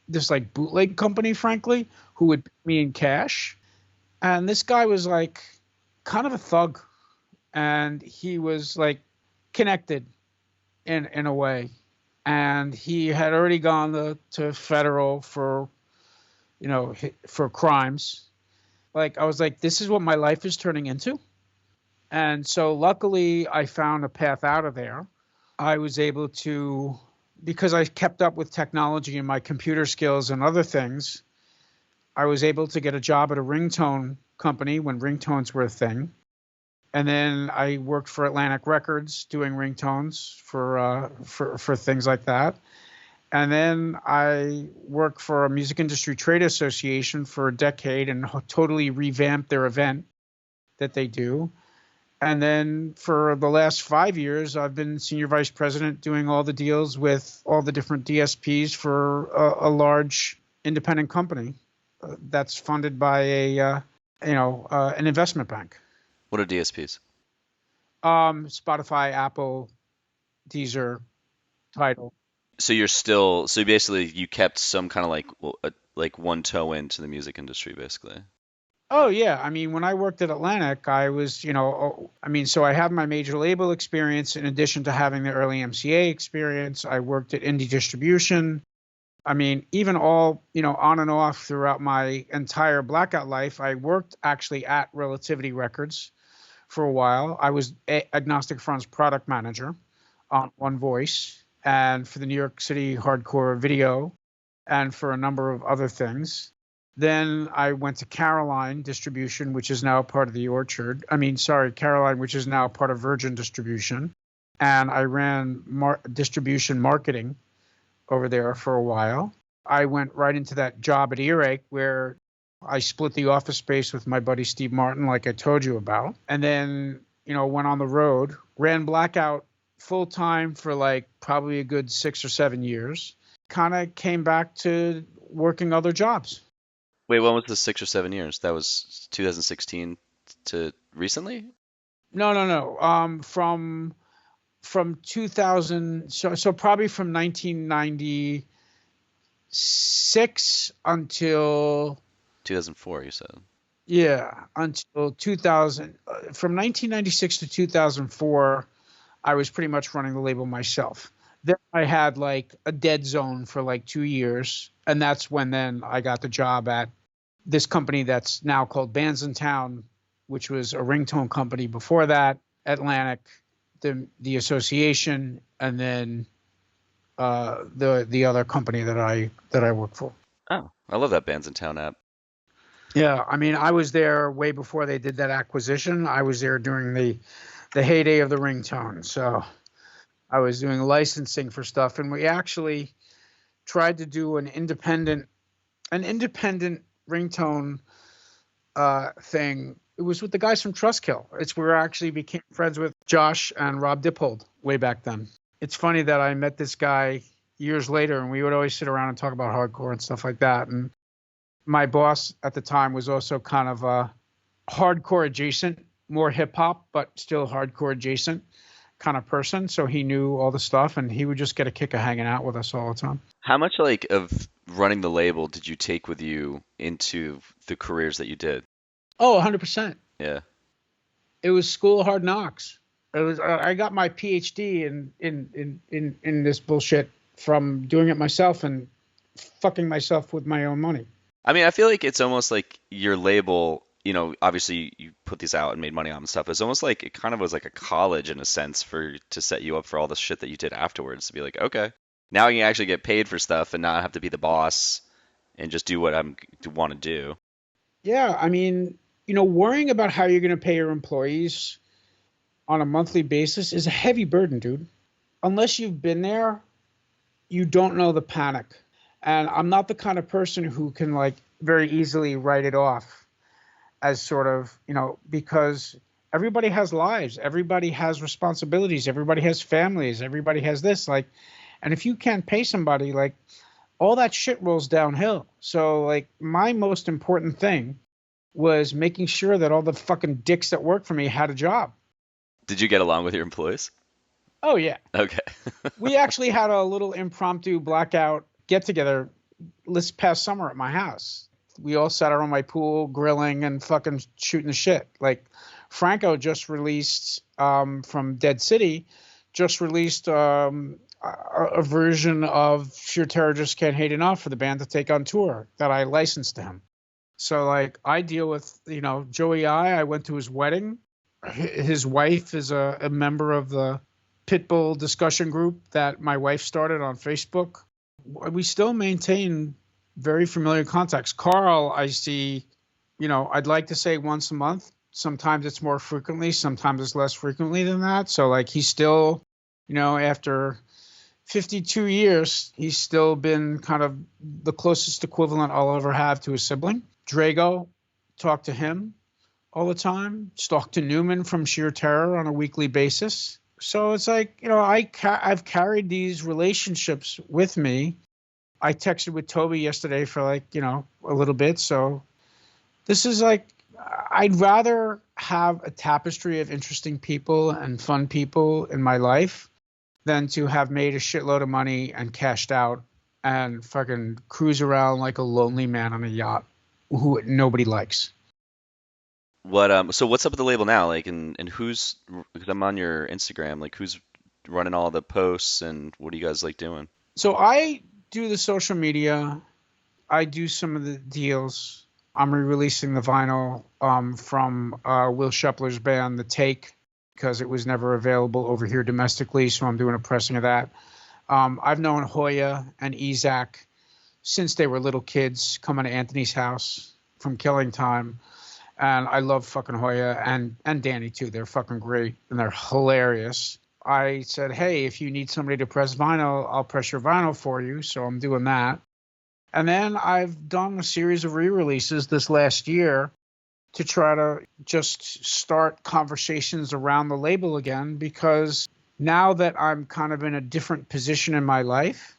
this like bootleg company, frankly, who would pay me in cash. And this guy was like kind of a thug. And he was like connected in a way. And he had already gone to federal for, for crimes. Like I was like, this is what my life is turning into. And so luckily I found a path out of there. I was able to, because I kept up with technology and my computer skills and other things, I was able to get a job at a ringtone company when ringtones were a thing. And then I worked for Atlantic Records doing ringtones for things like that. And then I worked for a music industry trade association for a decade and totally revamped their event that they do. And then for the last 5 years, I've been senior vice president doing all the deals with all the different DSPs for a large independent company that's funded by an investment bank.
What are DSPs?
Spotify, Apple, Deezer, Tidal.
So basically you kept some kind of like one toe into the music industry, basically.
Oh yeah, I mean, when I worked at Atlantic, I was, so I have my major label experience in addition to having the early MCA experience. I worked at indie distribution. I mean, even all, on and off throughout my entire Blackout life, I worked actually at Relativity Records for a while. I was Agnostic Front's product manager on One Voice and for the New York City Hardcore Video and for a number of other things. Then I went to Caroline Distribution, which is now part of the Orchard. Caroline, which is now part of Virgin Distribution. And I ran distribution marketing over there for a while. I went right into that job at Earache where I split the office space with my buddy Steve Martin, like I told you about. And then, went on the road, ran Blackout full time for like probably a good 6 or 7 years. Kind of came back to working other jobs.
Wait, when was the 6 or 7 years? That was 2016 to recently?
No. From 2000, so probably from 1996 until
2004, you said.
Yeah, until 2000. From 1996 to 2004, I was pretty much running the label myself. Then I had like a dead zone for like 2 years, and that's when then I got the job at this company that's now called Bands in Town, which was a ringtone company before that, Atlantic, the association, and then the other company that I work for.
Oh, I love that Bands in Town app.
Yeah, I mean, I was there way before they did that acquisition. I was there during the heyday of the ringtone. So I was doing licensing for stuff, and we actually tried to do an independent ringtone thing. It was with the guys from Trustkill. It's where I actually became friends with Josh and Rob Dippold way back then. It's funny that I met this guy years later, and we would always sit around and talk about hardcore and stuff like that. And my boss at the time was also kind of a hardcore adjacent, more hip hop, but still hardcore adjacent kind of person. So he knew all the stuff, and he would just get a kick of hanging out with us all the time.
How much of running the label did you take with you into the careers that you did?
Oh, 100%.
Yeah.
It was school of hard knocks. It was I got my PhD in this bullshit from doing it myself and fucking myself with my own money.
I mean, I feel like it's almost like your label, obviously you put these out and made money on them and stuff. It's almost like it kind of was like a college in a sense to set you up for all the shit that you did afterwards to be like, okay, now you can actually get paid for stuff and not have to be the boss and just do what I want to do.
Yeah, I mean, worrying about how you're going to pay your employees on a monthly basis is a heavy burden, dude. Unless you've been there, you don't know the panic. And I'm not the kind of person who can like very easily write it off as sort of, because everybody has lives, everybody has responsibilities, everybody has families, everybody has this, like, and if you can't pay somebody, like, all that shit rolls downhill. So like my most important thing was making sure that all the fucking dicks that work for me had a job.
Did you get along with your employees?
Oh yeah.
Okay.
We actually had a little impromptu blackout get together this past summer at my house. We all sat around my pool grilling and fucking shooting the shit. Like Franco just released from Dead City, just released a version of Sheer Terror Just Can't Hate Enough for the band to take on tour that I licensed to him. So like I deal with, Joey I went to his wedding. His wife is a member of the Pitbull discussion group that my wife started on Facebook. We still maintain very familiar contacts. Carl, I see, I'd like to say once a month. Sometimes it's more frequently, sometimes it's less frequently than that. So like he's still, after 52 years, he's still been kind of the closest equivalent I'll ever have to a sibling. Drago, talk to him all the time. Talk to Newman from Sheer Terror on a weekly basis. So it's like, I've carried these relationships with me. I texted with Toby yesterday for like, a little bit. So this is like, I'd rather have a tapestry of interesting people and fun people in my life than to have made a shitload of money and cashed out and fucking cruise around like a lonely man on a yacht who nobody likes.
So what's up with the label now? Like, and who's, because I'm on your Instagram, like who's running all the posts and what are you guys like doing?
So I do the social media. I do some of the deals. I'm re-releasing the vinyl from Will Shepler's band, The Take, because it was never available over here domestically. So I'm doing a pressing of that. I've known Hoya and Isaac since they were little kids coming to Anthony's house from Killing Time. And I love fucking Hoya and Danny too. They're fucking great and they're hilarious. I said, hey, if you need somebody to press vinyl, I'll press your vinyl for you. So I'm doing that. And then I've done a series of re-releases this last year to try to just start conversations around the label again, because now that I'm kind of in a different position in my life,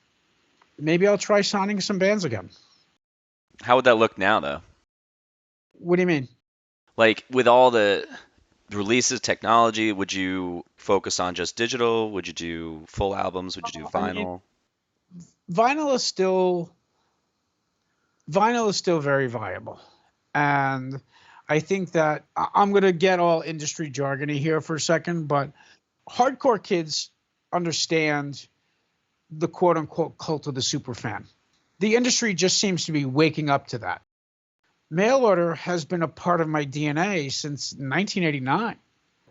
maybe I'll try signing some bands again.
How would that look now, though?
What do you mean?
Like with all the releases, technology, would you focus on just digital? Would you do full albums? Would you do vinyl?
Vinyl is still very viable. And I think that I'm going to get all industry jargony here for a second, but hardcore kids understand the quote unquote cult of the superfan. The industry just seems to be waking up to that. Mail order has been a part of my DNA since 1989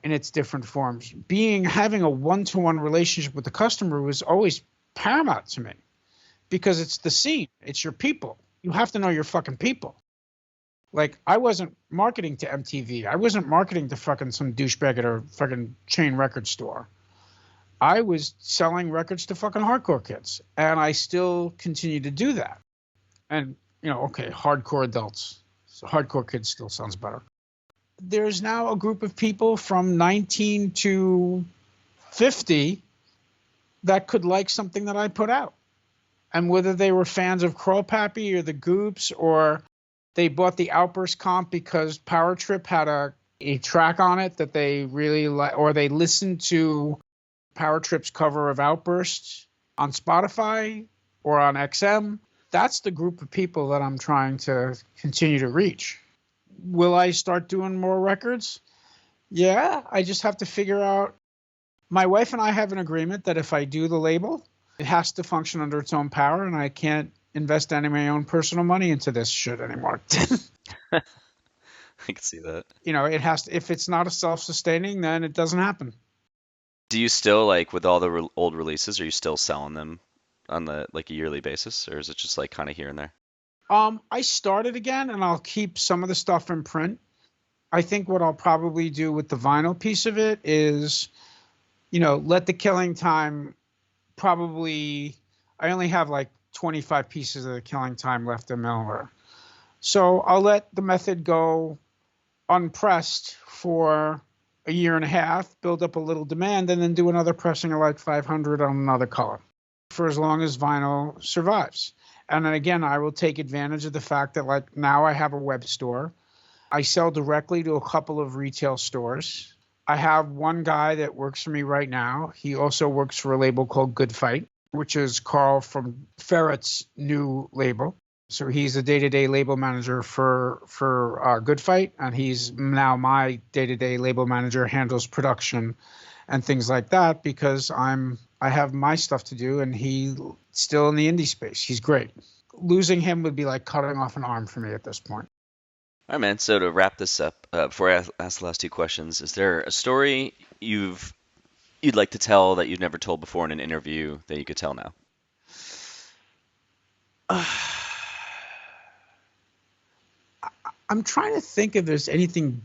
in its different forms. Having a one-to-one relationship with the customer was always paramount to me because it's the scene. It's your people. You have to know your fucking people. Like, I wasn't marketing to MTV. I wasn't marketing to fucking some douchebag at a fucking chain record store. I was selling records to fucking hardcore kids, and I still continue to do that. And, okay, hardcore adults. So hardcore kids still sounds better. There's now a group of people from 19 to 50 that could like something that I put out. And whether they were fans of Crawl Pappy or the Goops, or they bought the Outburst comp because Power Trip had a track on it that they really like, or they listened to Power Trip's cover of Outburst on Spotify or on XM. That's the group of people that I'm trying to continue to reach. Will I start doing more records? Yeah, I just have to figure out My wife and I have an agreement that if I do the label, it has to function under its own power, and I can't invest any of my own personal money into this shit anymore.
I can see that.
It has to, if it's not a self-sustaining, then it doesn't happen.
Do you still like with all the old releases? Are you still selling them on the like a yearly basis, or is it just like kind of here and there?
I started again, and I'll keep some of the stuff in print. I think what I'll probably do with the vinyl piece of it is, let the Killing Time probably. I only have like 25 pieces of the Killing Time left in Miller, so I'll let the Method go unpressed for a year and a half, build up a little demand, and then do another pressing of like 500 on another color for as long as vinyl survives. And then again, I will take advantage of the fact that like now I have a web store. I sell directly to a couple of retail stores. I have one guy that works for me right now. He also works for a label called Good Fight, which is Carl from Ferret's new label. So he's the day-to-day label manager for Good Fight, and he's now my day-to-day label manager, handles production and things like that because I have my stuff to do, and he's still in the indie space. He's great. Losing him would be like cutting off an arm for me at this point.
All right, man. So to wrap this up, before I ask the last two questions, is there a story you'd like to tell that you've never told before in an interview that you could tell now?
I'm trying to think if there's anything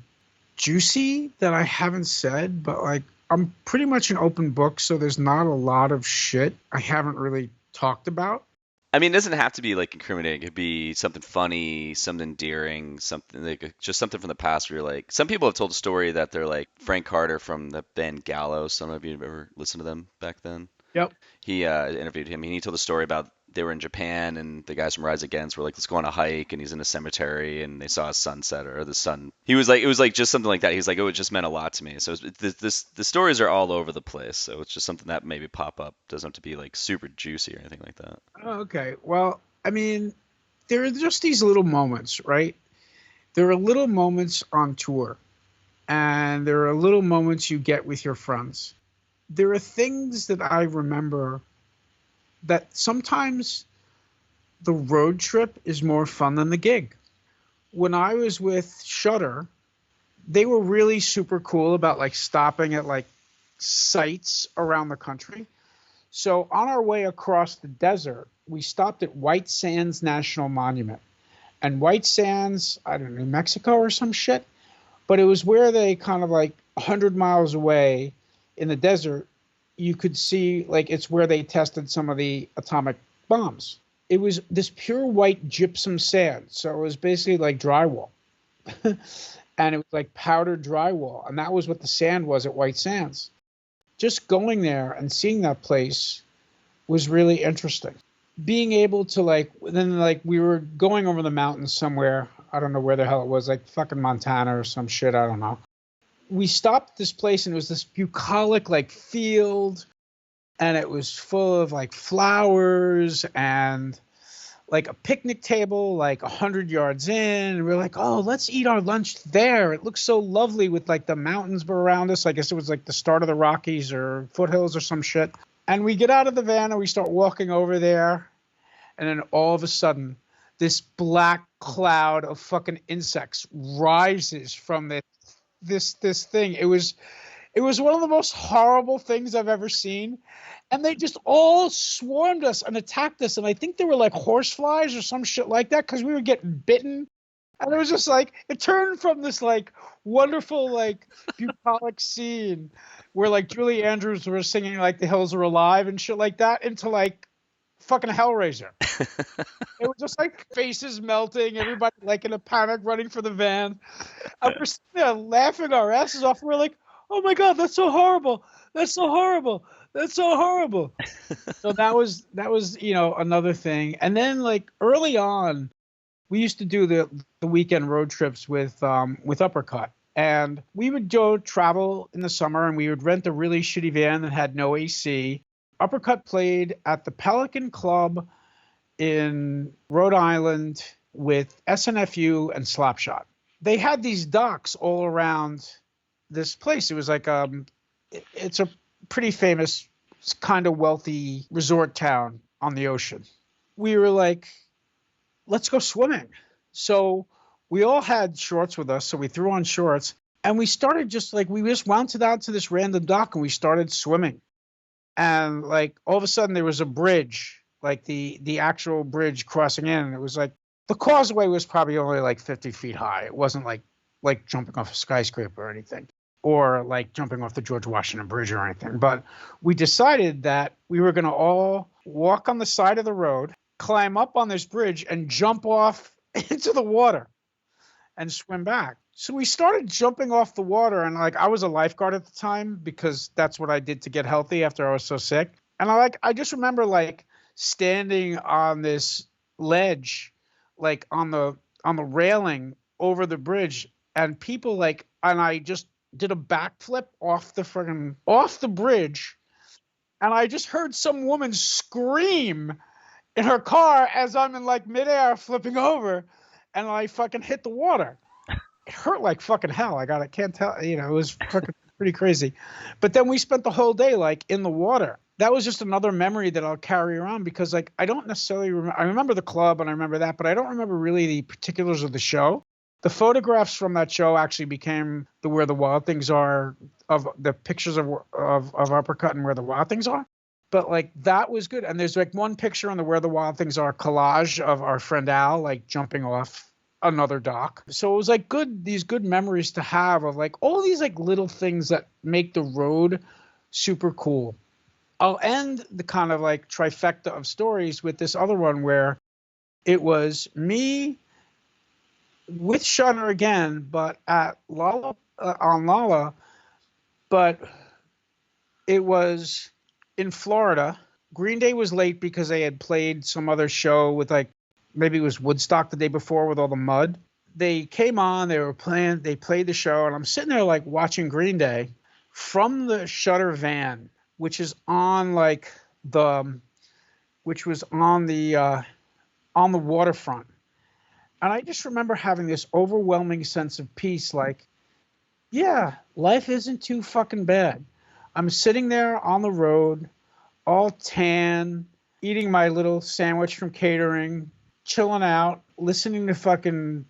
juicy that I haven't said, but like I'm pretty much an open book, so there's not a lot of shit I haven't really talked about.
I mean, it doesn't have to be like incriminating. It could be something funny, something endearing, something like just something from the past where you're like, some people have told a story that they're like Frank Carter from the band Gallows. Some of you have ever listened to them back then.
Yep.
He interviewed him, and he told a story about they were in Japan, and the guys from Rise Against were like, let's go on a hike, and he's in a cemetery, and they saw a sunset or the sun. He was like, it was like just something like that. He's like, oh, it just meant a lot to me. So the stories are all over the place. So it's just something that maybe pop up. Doesn't have to be like super juicy or anything like that.
Oh, okay. Well, I mean, there are just these little moments, right? There are little moments on tour, and there are little moments you get with your friends. There are things that I remember that sometimes the road trip is more fun than the gig. When I was with Shudder, they were really super cool about like stopping at like sites around the country. So on our way across the desert, we stopped at White Sands National Monument. And White Sands, I don't know, New Mexico or some shit, but it was where they kind of like 100 miles away in the desert, you could see like it's where they tested some of the atomic bombs. It was this pure white gypsum sand. So it was basically like drywall. And it was like powdered drywall. And that was what the sand was at White Sands. Just going there and seeing that place was really interesting. Being able to like, then like we were going over the mountains somewhere. I don't know where the hell it was, like fucking Montana or some shit. I don't know. We stopped this place and it was this bucolic like field, and it was full of like flowers and like a picnic table like 100 yards in. And we're like, oh, let's eat our lunch there. It looks so lovely with like the mountains around us. I guess it was like the start of the Rockies or foothills or some shit. And we get out of the van and we start walking over there. And then all of a sudden, this black cloud of fucking insects rises from this thing. It was one of the most horrible things I've ever seen. And they just all swarmed us and attacked us. And I think they were like horseflies or some shit like that because we were getting bitten. And it was just like, it turned from this like wonderful, like bucolic scene where like Julie Andrews was singing like The Hills Are Alive and shit like that into like fucking Hellraiser. It was just like faces melting, everybody like in a panic running for the van. And we're sitting there laughing our asses off. We're like, oh my God, that's so horrible. That's so horrible. That's so horrible. So that was, another thing. And then like early on, we used to do the weekend road trips with Uppercut. And we would go travel in the summer and we would rent a really shitty van that had no AC. Uppercut played at the Pelican Club in Rhode Island with SNFU and Slapshot. They had these docks all around this place. It was like it's a pretty famous, kind of wealthy resort town on the ocean. We were like, let's go swimming. So we all had shorts with us. So we threw on shorts and we started we just mounted out to this random dock and we started swimming. And like all of a sudden there was a bridge, like the actual bridge crossing in. And it was like the causeway was probably only like 50 feet high. It wasn't like jumping off a skyscraper or anything, or like jumping off the George Washington Bridge or anything. But we decided that we were going to all walk on the side of the road, climb up on this bridge, and jump off into the water and swim back. So we started jumping off the water, and like I was a lifeguard at the time because that's what I did to get healthy after I was so sick. And I just remember like standing on this ledge, like on the railing over the bridge, and people like, and I just did a backflip off the bridge, and I just heard some woman scream in her car as I'm in like midair flipping over, and I fucking hit the water. It hurt like fucking hell. I can't tell, it was fucking pretty crazy. But then we spent the whole day like in the water. That was just another memory that I'll carry around because like I don't necessarily remember. I remember the club and I remember that, but I don't remember really the particulars of the show. The photographs from that show actually became the Where the Wild Things Are, of the pictures of Uppercut and Where the Wild Things Are. But like that was good. And there's like one picture on the Where the Wild Things Are collage of our friend Al like jumping off another dock. So it was like these good memories to have of like all these like little things that make the road super cool. I'll end the kind of like trifecta of stories with this other one where it was me with Shudder again, but at Lala, on Lala, but it was in Florida. Green Day was late because they had played some other show with like, maybe it was Woodstock the day before with all the mud. They came on, they played the show, and I'm sitting there like watching Green Day from the Shudder van, which is on like which was on the waterfront. And I just remember having this overwhelming sense of peace, like, yeah, life isn't too fucking bad. I'm sitting there on the road, all tan, eating my little sandwich from catering, chilling out, listening to fucking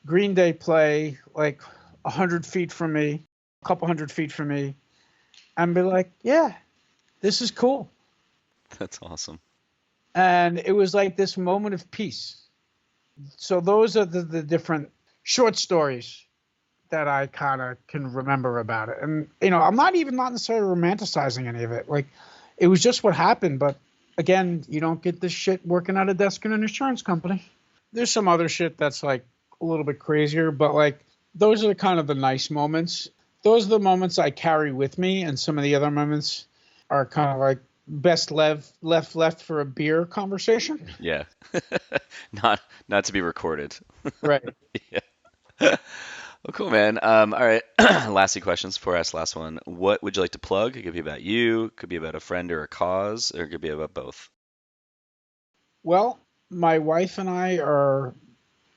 Green Day play like 100 feet from me, a couple hundred feet from me, and be like, yeah, this is cool.
That's awesome.
And it was like this moment of peace. So those are the different short stories that I kind of can remember about it. And, I'm not necessarily romanticizing any of it. Like, it was just what happened. But again, you don't get this shit working at a desk in an insurance company. There's some other shit that's like a little bit crazier, but like those are the kind of the nice moments. Those are the moments I carry with me. And some of the other moments are kind of like best left for a beer conversation.
Yeah. not to be recorded.
Right.
Yeah. Well, cool, man. All right. Last 2 questions before I ask the last one. What would you like to plug? It could be about you, it could be about a friend or a cause, or it could be about both.
Well, my wife and I are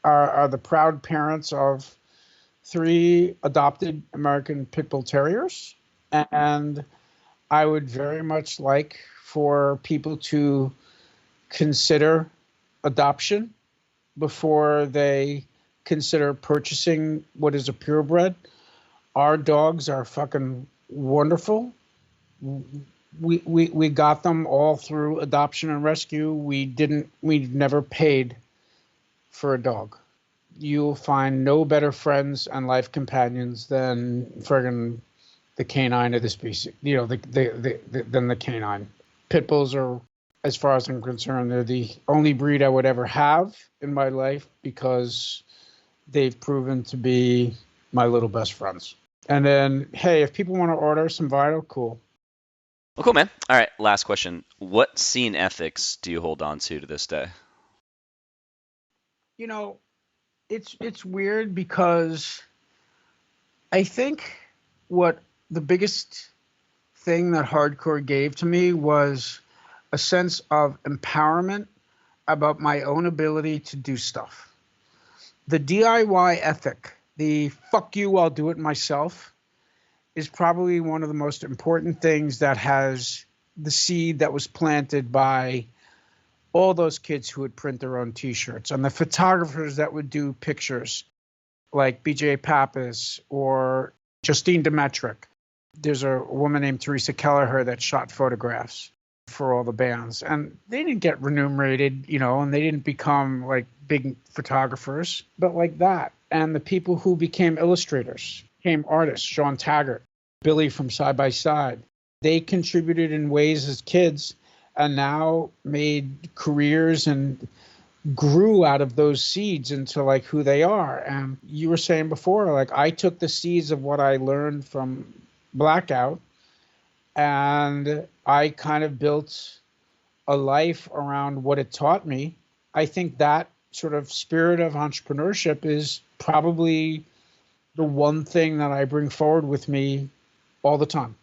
the proud parents of 3 adopted American Pit Bull Terriers, and I would very much like for people to consider adoption before they consider purchasing what is a purebred. Our dogs are fucking wonderful. We got them all through adoption and rescue. We never paid for a dog. You'll find no better friends and life companions than friggin' the canine of the species, than the canine. Pit bulls are, as far as I'm concerned, they're the only breed I would ever have in my life because they've proven to be my little best friends. And then, hey, if people want to order some Vital, cool.
Well, cool, man. All right, last question. What scene ethics do you hold on to this day?
It's weird because I think what the biggest thing that hardcore gave to me was a sense of empowerment about my own ability to do stuff. The DIY ethic, the fuck you, I'll do it myself, is probably one of the most important things that has the seed that was planted by all those kids who would print their own T-shirts and the photographers that would do pictures like BJ Pappas or Justine Demetric. There's a woman named Teresa Kelleher that shot photographs for all the bands. And they didn't get remunerated, and they didn't become like big photographers, but like that. And the people who became illustrators, became artists, Sean Taggart, Billy from Side by Side, they contributed in ways as kids and now made careers and grew out of those seeds into like who they are. And you were saying before, like I took the seeds of what I learned from Blackout and I kind of built a life around what it taught me. I think that sort of spirit of entrepreneurship is probably the one thing that I bring forward with me all the time.